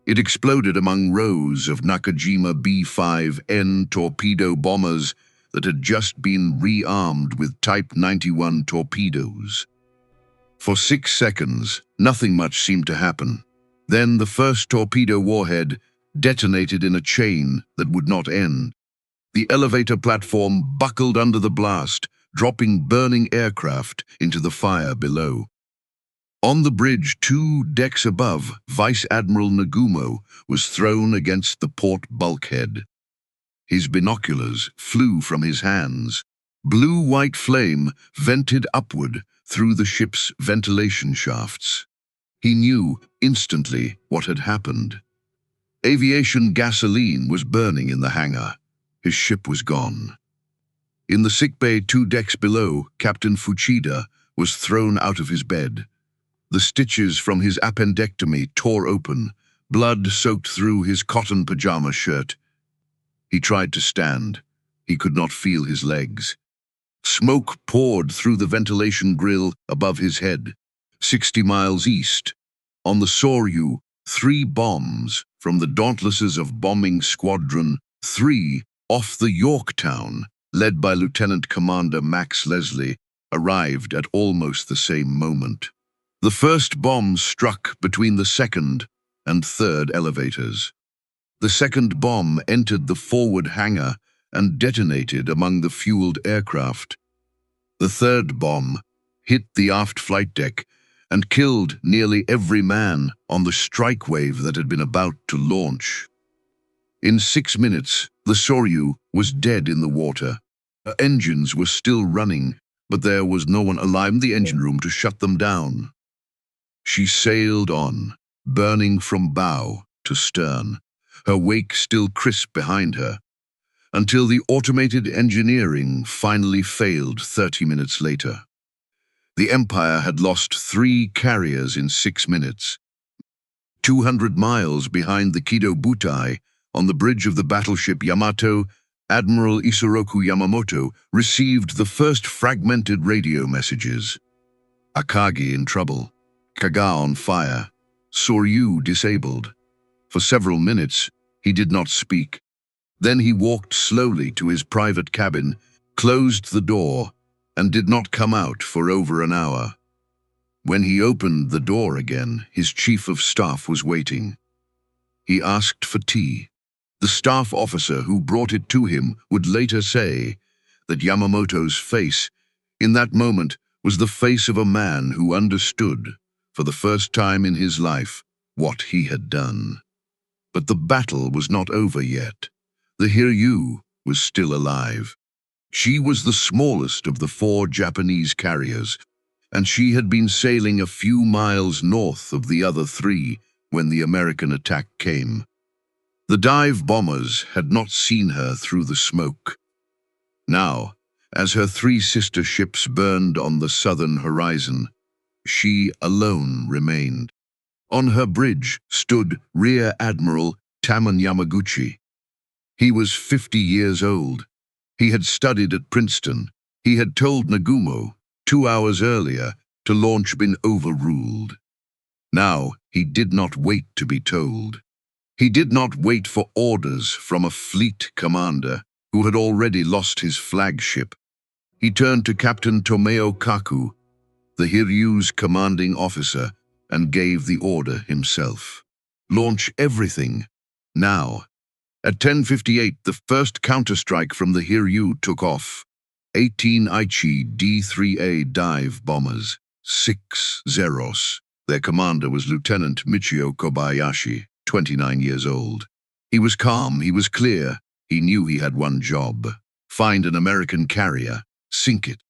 It exploded among rows of Nakajima B-5N torpedo bombers that had just been rearmed with Type 91 torpedoes. For 6 seconds, nothing much seemed to happen. Then the first torpedo warhead detonated in a chain that would not end. The elevator platform buckled under the blast, dropping burning aircraft into the fire below. On the bridge 2 decks above, Vice Admiral Nagumo was thrown against the port bulkhead. His binoculars flew from his hands. Blue-white flame vented upward through the ship's ventilation shafts. He knew instantly what had happened. Aviation gasoline was burning in the hangar. His ship was gone. In the sickbay 2 decks below, Captain Fuchida was thrown out of his bed. The stitches from his appendectomy tore open. Blood soaked through his cotton pajama shirt. He tried to stand. He could not feel his legs. Smoke poured through the ventilation grill above his head. 60 miles east, on the Soryu, 3 bombs from the Dauntlesses of Bombing Squadron 3 off the Yorktown, led by Lieutenant Commander Max Leslie, arrived at almost the same moment. The first bomb struck between the second and third elevators. The second bomb entered the forward hangar and detonated among the fueled aircraft. The third bomb hit the aft flight deck and killed nearly every man on the strike wave that had been about to launch. In 6 minutes, the Soryu was dead in the water. Her engines were still running, but there was no one alive in the engine room to shut them down. She sailed on, burning from bow to stern, her wake still crisp behind her, until the automated engineering finally failed 30 minutes later. The Empire had lost 3 carriers in 6 minutes. 200 miles behind the Kido Butai, on the bridge of the battleship Yamato, Admiral Yamamoto received the first fragmented radio messages. Akagi in trouble, Kaga on fire, Soryu disabled. For several minutes, he did not speak. Then he walked slowly to his private cabin, closed the door, and did not come out for over an hour. When he opened the door again, his chief of staff was waiting. He asked for tea. The staff officer who brought it to him would later say that Yamamoto's face, in that moment, was the face of a man who understood, for the first time in his life, what he had done. But the battle was not over yet. The Hiryu was still alive. She was the smallest of the 4 Japanese carriers, and she had been sailing a few miles north of the other 3 when the American attack came. The dive bombers had not seen her through the smoke. Now, as her 3 sister ships burned on the southern horizon, she alone remained. On her bridge stood Rear Admiral Yamaguchi. He was 50 years old. He had studied at Princeton. He had told Nagumo, 2 hours earlier, to launch been overruled. Now, he did not wait to be told. He did not wait for orders from a fleet commander who had already lost his flagship. He turned to Captain Tomeo Kaku, the Hiryu's commanding officer, and gave the order himself. Launch everything, now. At 10:58, the first counterstrike from the Hiryu took off. 18 Aichi D-3A dive bombers, 6 Zeros. Their commander was Lieutenant Michio Kobayashi, 29 years old. He was calm, he was clear. He knew he had one job: find an American carrier, sink it.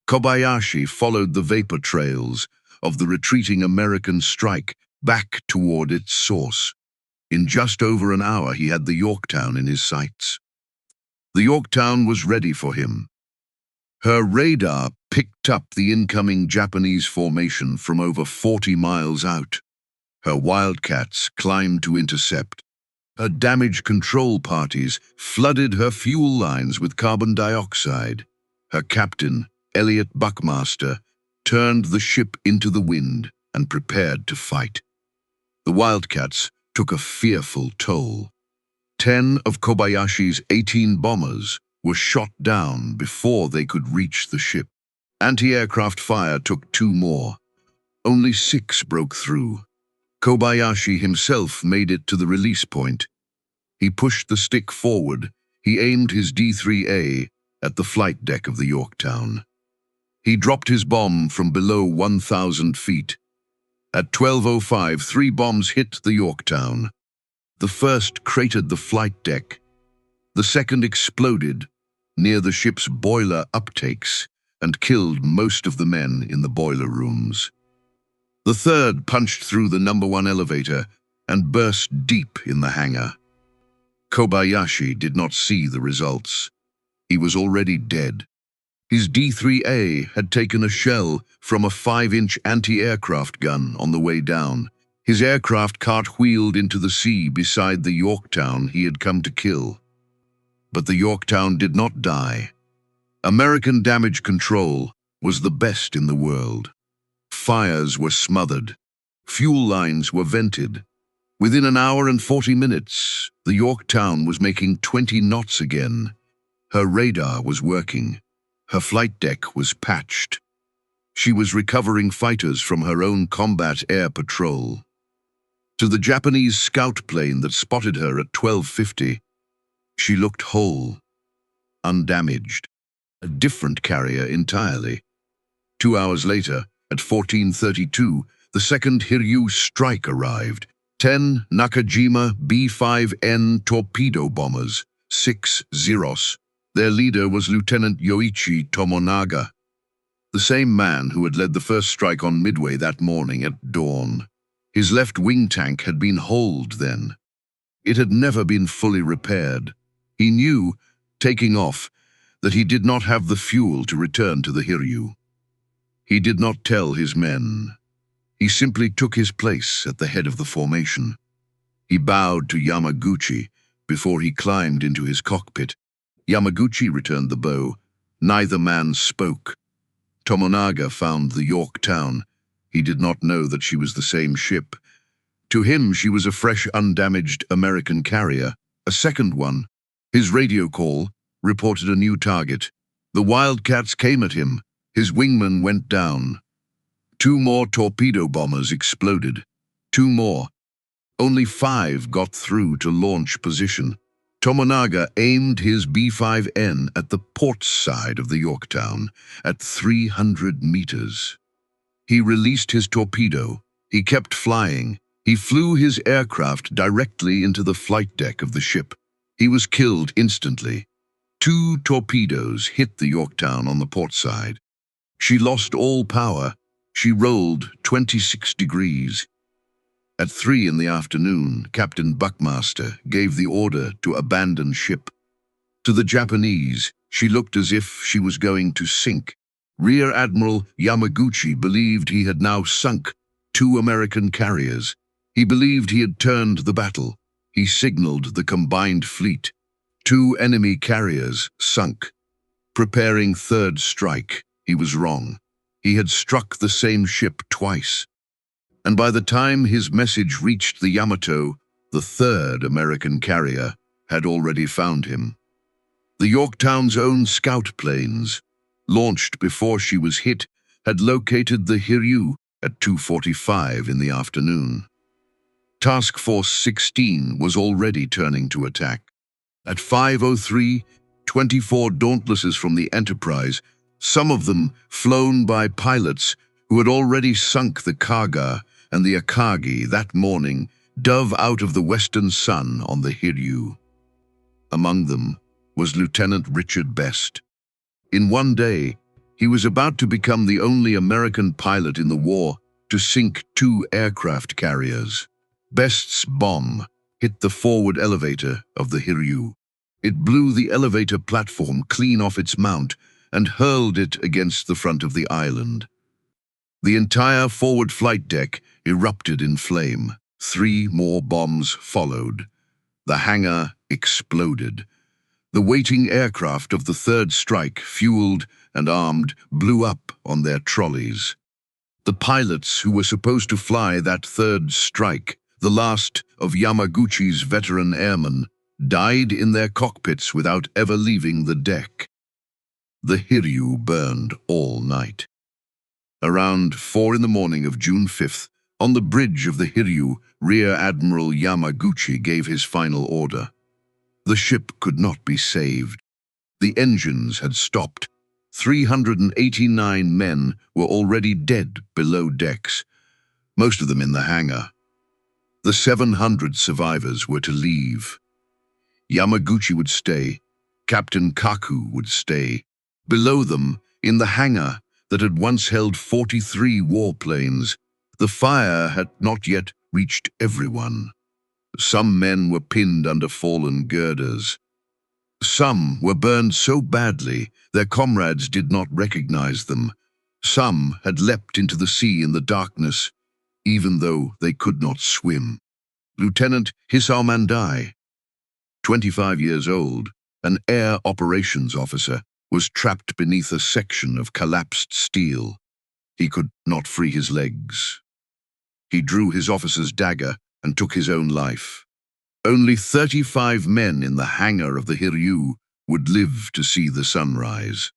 Kobayashi followed the vapor trails of the retreating American strike back toward its source. In just over an hour, he had the Yorktown in his sights. The Yorktown was ready for him. Her radar picked up the incoming Japanese formation from over 40 miles out. Her Wildcats climbed to intercept. Her damage control parties flooded her fuel lines with carbon dioxide. Her captain, Elliot Buckmaster, turned the ship into the wind and prepared to fight. The Wildcats took a fearful toll. 10 of Kobayashi's 18 bombers were shot down before they could reach the ship. Anti-aircraft fire took 2 more. Only 6 broke through. Kobayashi himself made it to the release point. He pushed the stick forward. He aimed his D-3A at the flight deck of the Yorktown. He dropped his bomb from below 1,000 feet. At 12:05, 3 bombs hit the Yorktown. The first cratered the flight deck. The second exploded near the ship's boiler uptakes and killed most of the men in the boiler rooms. The third punched through the number 1 elevator and burst deep in the hangar. Kobayashi did not see the results. He was already dead. His D-3A had taken a shell from a 5-inch anti-aircraft gun on the way down. His aircraft cartwheeled into the sea beside the Yorktown he had come to kill. But the Yorktown did not die. American damage control was the best in the world. Fires were smothered. Fuel lines were vented. Within an hour and 40 minutes, the Yorktown was making 20 knots again. Her radar was working. Her flight deck was patched. She was recovering fighters from her own combat air patrol. To the Japanese scout plane that spotted her at 12:50, she looked whole, undamaged, a different carrier entirely. 2 hours later, at 14:32, the second Hiryu strike arrived. 10 Nakajima B-5N torpedo bombers, 6 Zeros. Their leader was Lieutenant Yoichi Tomonaga, the same man who had led the first strike on Midway that morning at dawn. His left wing tank had been holed then. It had never been fully repaired. He knew, taking off, that he did not have the fuel to return to the Hiryu. He did not tell his men. He simply took his place at the head of the formation. He bowed to Yamaguchi before he climbed into his cockpit. Yamaguchi returned the bow. Neither man spoke. Tomonaga found the Yorktown. He did not know that she was the same ship. To him, she was a fresh, undamaged American carrier, a second one. His radio call reported a new target. The Wildcats came at him. His wingman went down. 2 more torpedo bombers exploded. 2 more. Only 5 got through to launch position. Tomonaga aimed his B-5N at the port side of the Yorktown at 300 meters. He released his torpedo. He kept flying. He flew his aircraft directly into the flight deck of the ship. He was killed instantly. 2 torpedoes hit the Yorktown on the port side. She lost all power. She rolled 26 degrees. At 3 in the afternoon, Captain Buckmaster gave the order to abandon ship. To the Japanese, she looked as if she was going to sink. Rear Admiral Yamaguchi believed he had now sunk 2 American carriers. He believed he had turned the battle. He signaled the combined fleet. 2 enemy carriers sunk. Preparing third strike, he was wrong. He had struck the same ship twice. And by the time his message reached the Yamato, the 3rd American carrier had already found him. The Yorktown's own scout planes, launched before she was hit, had located the Hiryu at 2:45 in the afternoon. Task Force 16 was already turning to attack. At 5:03, 24 Dauntlesses from the Enterprise, some of them flown by pilots who had already sunk the Kaga and the Akagi that morning, dove out of the western sun on the Hiryu. Among them was Lieutenant Richard Best. In one day, he was about to become the only American pilot in the war to sink 2 aircraft carriers. Best's bomb hit the forward elevator of the Hiryu. It blew the elevator platform clean off its mount and hurled it against the front of the island. The entire forward flight deck erupted in flame. 3 more bombs followed. The hangar exploded. The waiting aircraft of the 3rd strike, fueled and armed, blew up on their trolleys. The pilots who were supposed to fly that 3rd strike, the last of Yamaguchi's veteran airmen, died in their cockpits without ever leaving the deck. The Hiryu burned all night. Around 4 in the morning of June 5th, on the bridge of the Hiryu, Rear Admiral Yamaguchi gave his final order. The ship could not be saved. The engines had stopped. 389 men were already dead below decks, most of them in the hangar. The 700 survivors were to leave. Yamaguchi would stay. Captain Kaku would stay. Below them, in the hangar that had once held 43 warplanes, the fire had not yet reached everyone. Some men were pinned under fallen girders. Some were burned so badly their comrades did not recognize them. Some had leapt into the sea in the darkness, even though they could not swim. Lieutenant Hisao Mandai, 25 years old, an air operations officer, was trapped beneath a section of collapsed steel. He could not free his legs. He drew his officer's dagger and took his own life. Only 35 men in the hangar of the Hiryu would live to see the sunrise.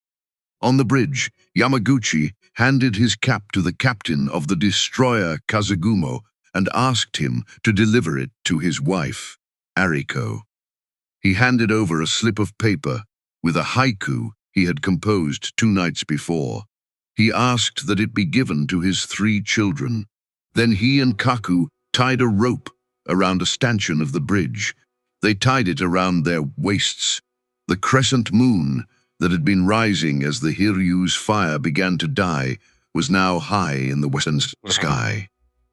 On the bridge, Yamaguchi handed his cap to the captain of the destroyer Kazugumo and asked him to deliver it to his wife, Ariko. He handed over a slip of paper with a haiku he had composed 2 nights before. He asked that it be given to his 3 children. Then he and Kaku tied a rope around a stanchion of the bridge. They tied it around their waists. The crescent moon that had been rising as the Hiryu's fire began to die was now high in the western sky.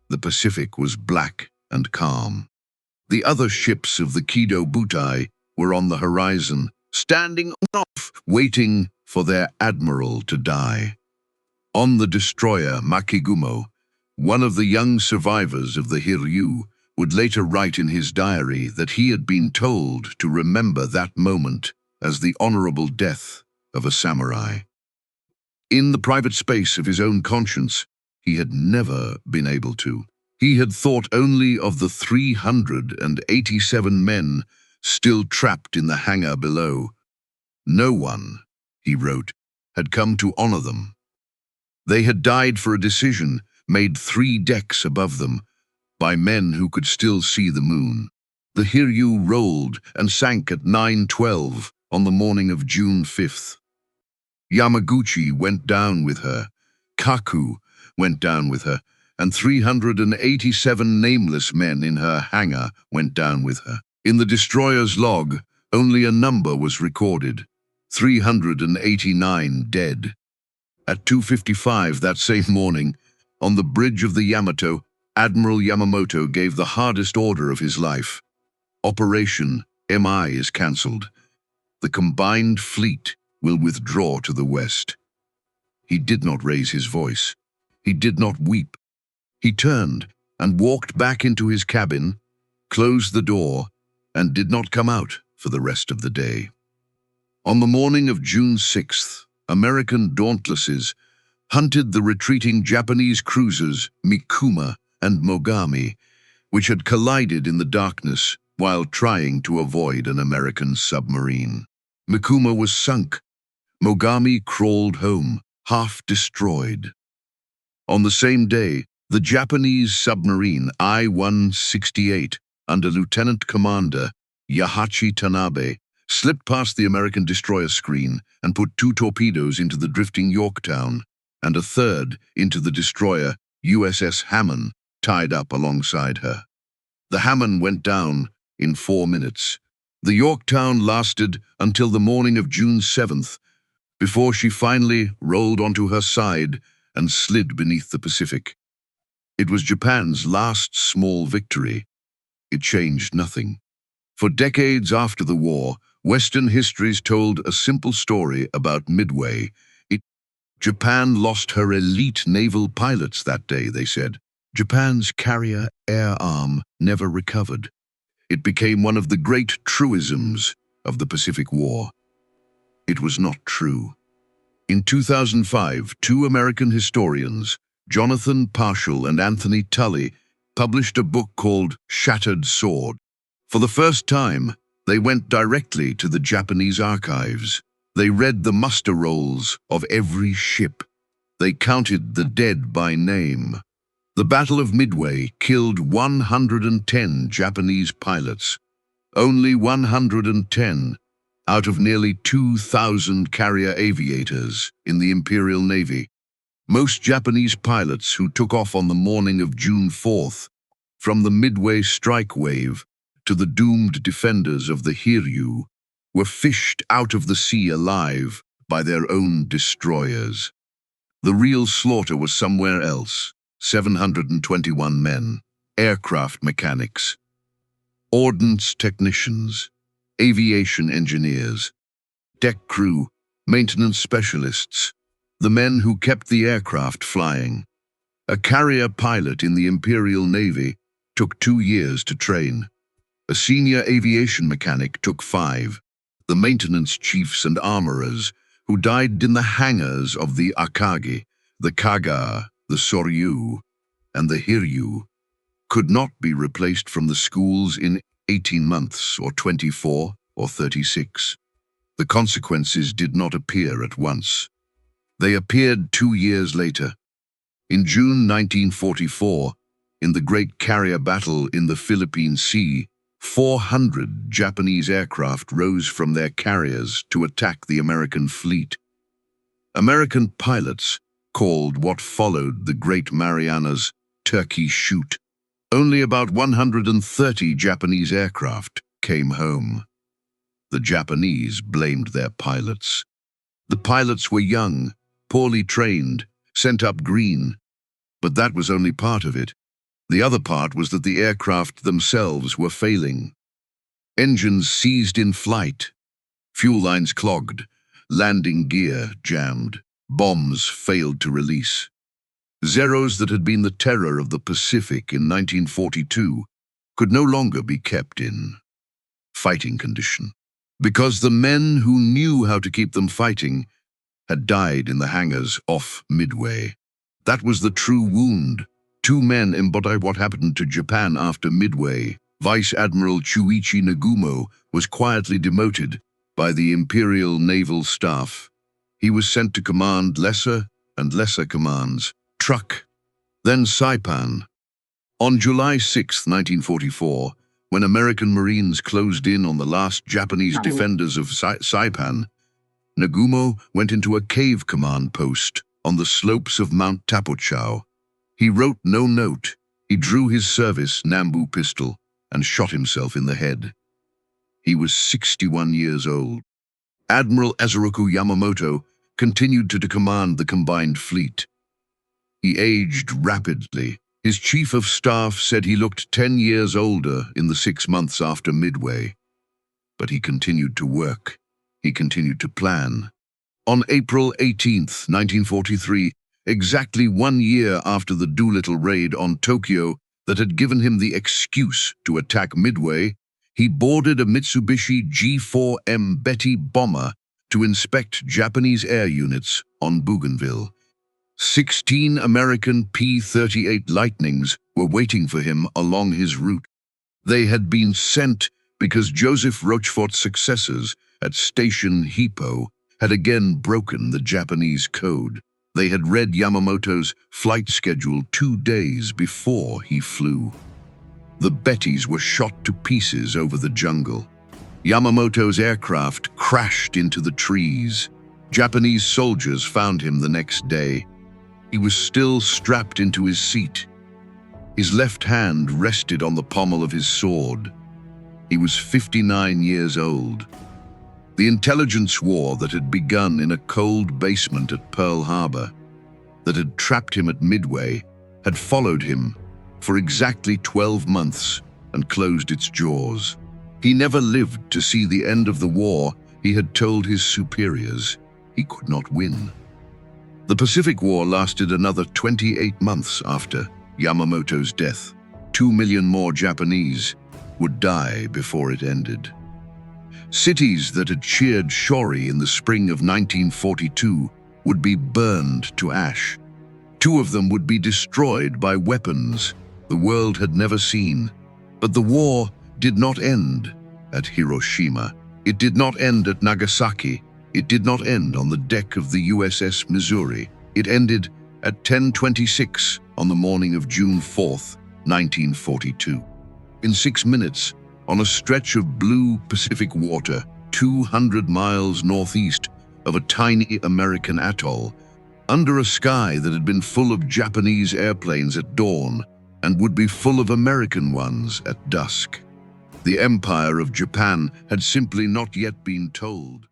The Pacific was black and calm. The other ships of the Kido Butai were on the horizon, standing off, waiting for their admiral to die. On the destroyer Makigumo, one of the young survivors of the Hiryu would later write in his diary that he had been told to remember that moment as the honorable death of a samurai. In the private space of his own conscience, he had never been able to. He had thought only of the 387 men still trapped in the hangar below. No one, he wrote, had come to honor them. They had died for a decision made 3 decks above them by men who could still see the moon. The Hiryu rolled and sank at 9:12 on the morning of June 5th. Yamaguchi went down with her, Kaku went down with her, and 387 nameless men in her hangar went down with her. In the destroyer's log, only a number was recorded, 389 dead. At 2:55 that same morning, on the bridge of the Yamato, Admiral Yamamoto gave the hardest order of his life. Operation MI is cancelled. The combined fleet will withdraw to the west. He did not raise his voice. He did not weep. He turned and walked back into his cabin, closed the door, and did not come out for the rest of the day. On the morning of June 6th, American Dauntlesses hunted the retreating Japanese cruisers Mikuma and Mogami, which had collided in the darkness while trying to avoid an American submarine. Mikuma was sunk. Mogami crawled home, half destroyed. On the same day, the Japanese submarine I-168, under Lieutenant Commander Yahachi Tanabe, slipped past the American destroyer screen and put 2 torpedoes into the drifting Yorktown and a third into the destroyer USS Hammond, tied up alongside her. The Hammond went down in 4 minutes. The Yorktown lasted until the morning of June 7th, before she finally rolled onto her side and slid beneath the Pacific. It was Japan's last small victory. It changed nothing. For decades after the war, Western histories told a simple story about Midway. Japan lost her elite naval pilots that day, they said. Japan's carrier air arm never recovered. It became one of the great truisms of the Pacific War. It was not true. In 2005, 2 American historians, Jonathan Parshall and Anthony Tully, published a book called Shattered Sword. For the first time, they went directly to the Japanese archives. They read the muster rolls of every ship. They counted the dead by name. The Battle of Midway killed 110 Japanese pilots. Only 110 out of nearly 2,000 carrier aviators in the Imperial Navy. Most Japanese pilots who took off on the morning of June 4th from the Midway strike wave to the doomed defenders of the Hiryu were fished out of the sea alive by their own destroyers. The real slaughter was somewhere else. 721 men, aircraft mechanics, ordnance technicians, aviation engineers, deck crew, maintenance specialists, the men who kept the aircraft flying. A carrier pilot in the Imperial Navy took 2 years to train. A senior aviation mechanic took 5. The maintenance chiefs and armorers who died in the hangars of the Akagi, the Kaga, the Soryu, and the Hiryu could not be replaced from the schools in 18 months or 24 or 36. The consequences did not appear at once. They appeared 2 years later. In June 1944, In the Great Carrier Battle in the Philippine Sea, 400 Japanese aircraft rose from their carriers to attack the American fleet. American pilots called what followed the Great Marianas Turkey Shoot. Only about 130 Japanese aircraft came home. The Japanese blamed their pilots. The pilots were young, poorly trained, sent up green. But that was only part of it. The other part was that the aircraft themselves were failing. Engines seized in flight, fuel lines clogged, landing gear jammed, bombs failed to release. Zeros that had been the terror of the Pacific in 1942 could no longer be kept in fighting condition, because the men who knew how to keep them fighting had died in the hangars off Midway. That was the true wound. 2 men embody what happened to Japan after Midway. Vice Admiral Nagumo was quietly demoted by the Imperial Naval Staff. He was sent to command lesser and lesser commands, Truck, then Saipan. On July 6, 1944, when American Marines closed in on the last Japanese defenders of Saipan, Nagumo went into a cave command post on the slopes of Mount Tapochau. He wrote no note. He drew his service Nambu pistol and shot himself in the head. He was 61 years old. Admiral Yamamoto continued to command the combined fleet. He aged rapidly. His chief of staff said he looked 10 years older in the 6 months after Midway. But he continued to work. He continued to plan. On April 18, 1943, exactly 1 year after the Doolittle raid on Tokyo that had given him the excuse to attack Midway, he boarded a Mitsubishi G4M Betty bomber to inspect Japanese air units on Bougainville. 16 American P-38 Lightnings were waiting for him along his route. They had been sent because Joseph Rochefort's successors at Station Hippo had again broken the Japanese code. They had read Yamamoto's flight schedule 2 days before he flew. The Bettys were shot to pieces over the jungle. Yamamoto's aircraft crashed into the trees. Japanese soldiers found him the next day. He was still strapped into his seat. His left hand rested on the pommel of his sword. He was 59 years old. The intelligence war that had begun in a cold basement at Pearl Harbor, that had trapped him at Midway, had followed him for exactly 12 months and closed its jaws. He never lived to see the end of the war. He had told his superiors he could not win. The Pacific War lasted another 28 months after Yamamoto's death. 2 million more Japanese would die before it ended. Cities that had cheered Shori in the spring of 1942 would be burned to ash. 2 of them would be destroyed by weapons the world had never seen. But the war did not end at Hiroshima. It did not end at Nagasaki. It did not end on the deck of the USS Missouri. It ended at 10:26 on the morning of June 4th, 1942. In 6 minutes, on a stretch of blue Pacific water, 200 miles northeast of a tiny American atoll, under a sky that had been full of Japanese airplanes at dawn and would be full of American ones at dusk. The Empire of Japan had simply not yet been told.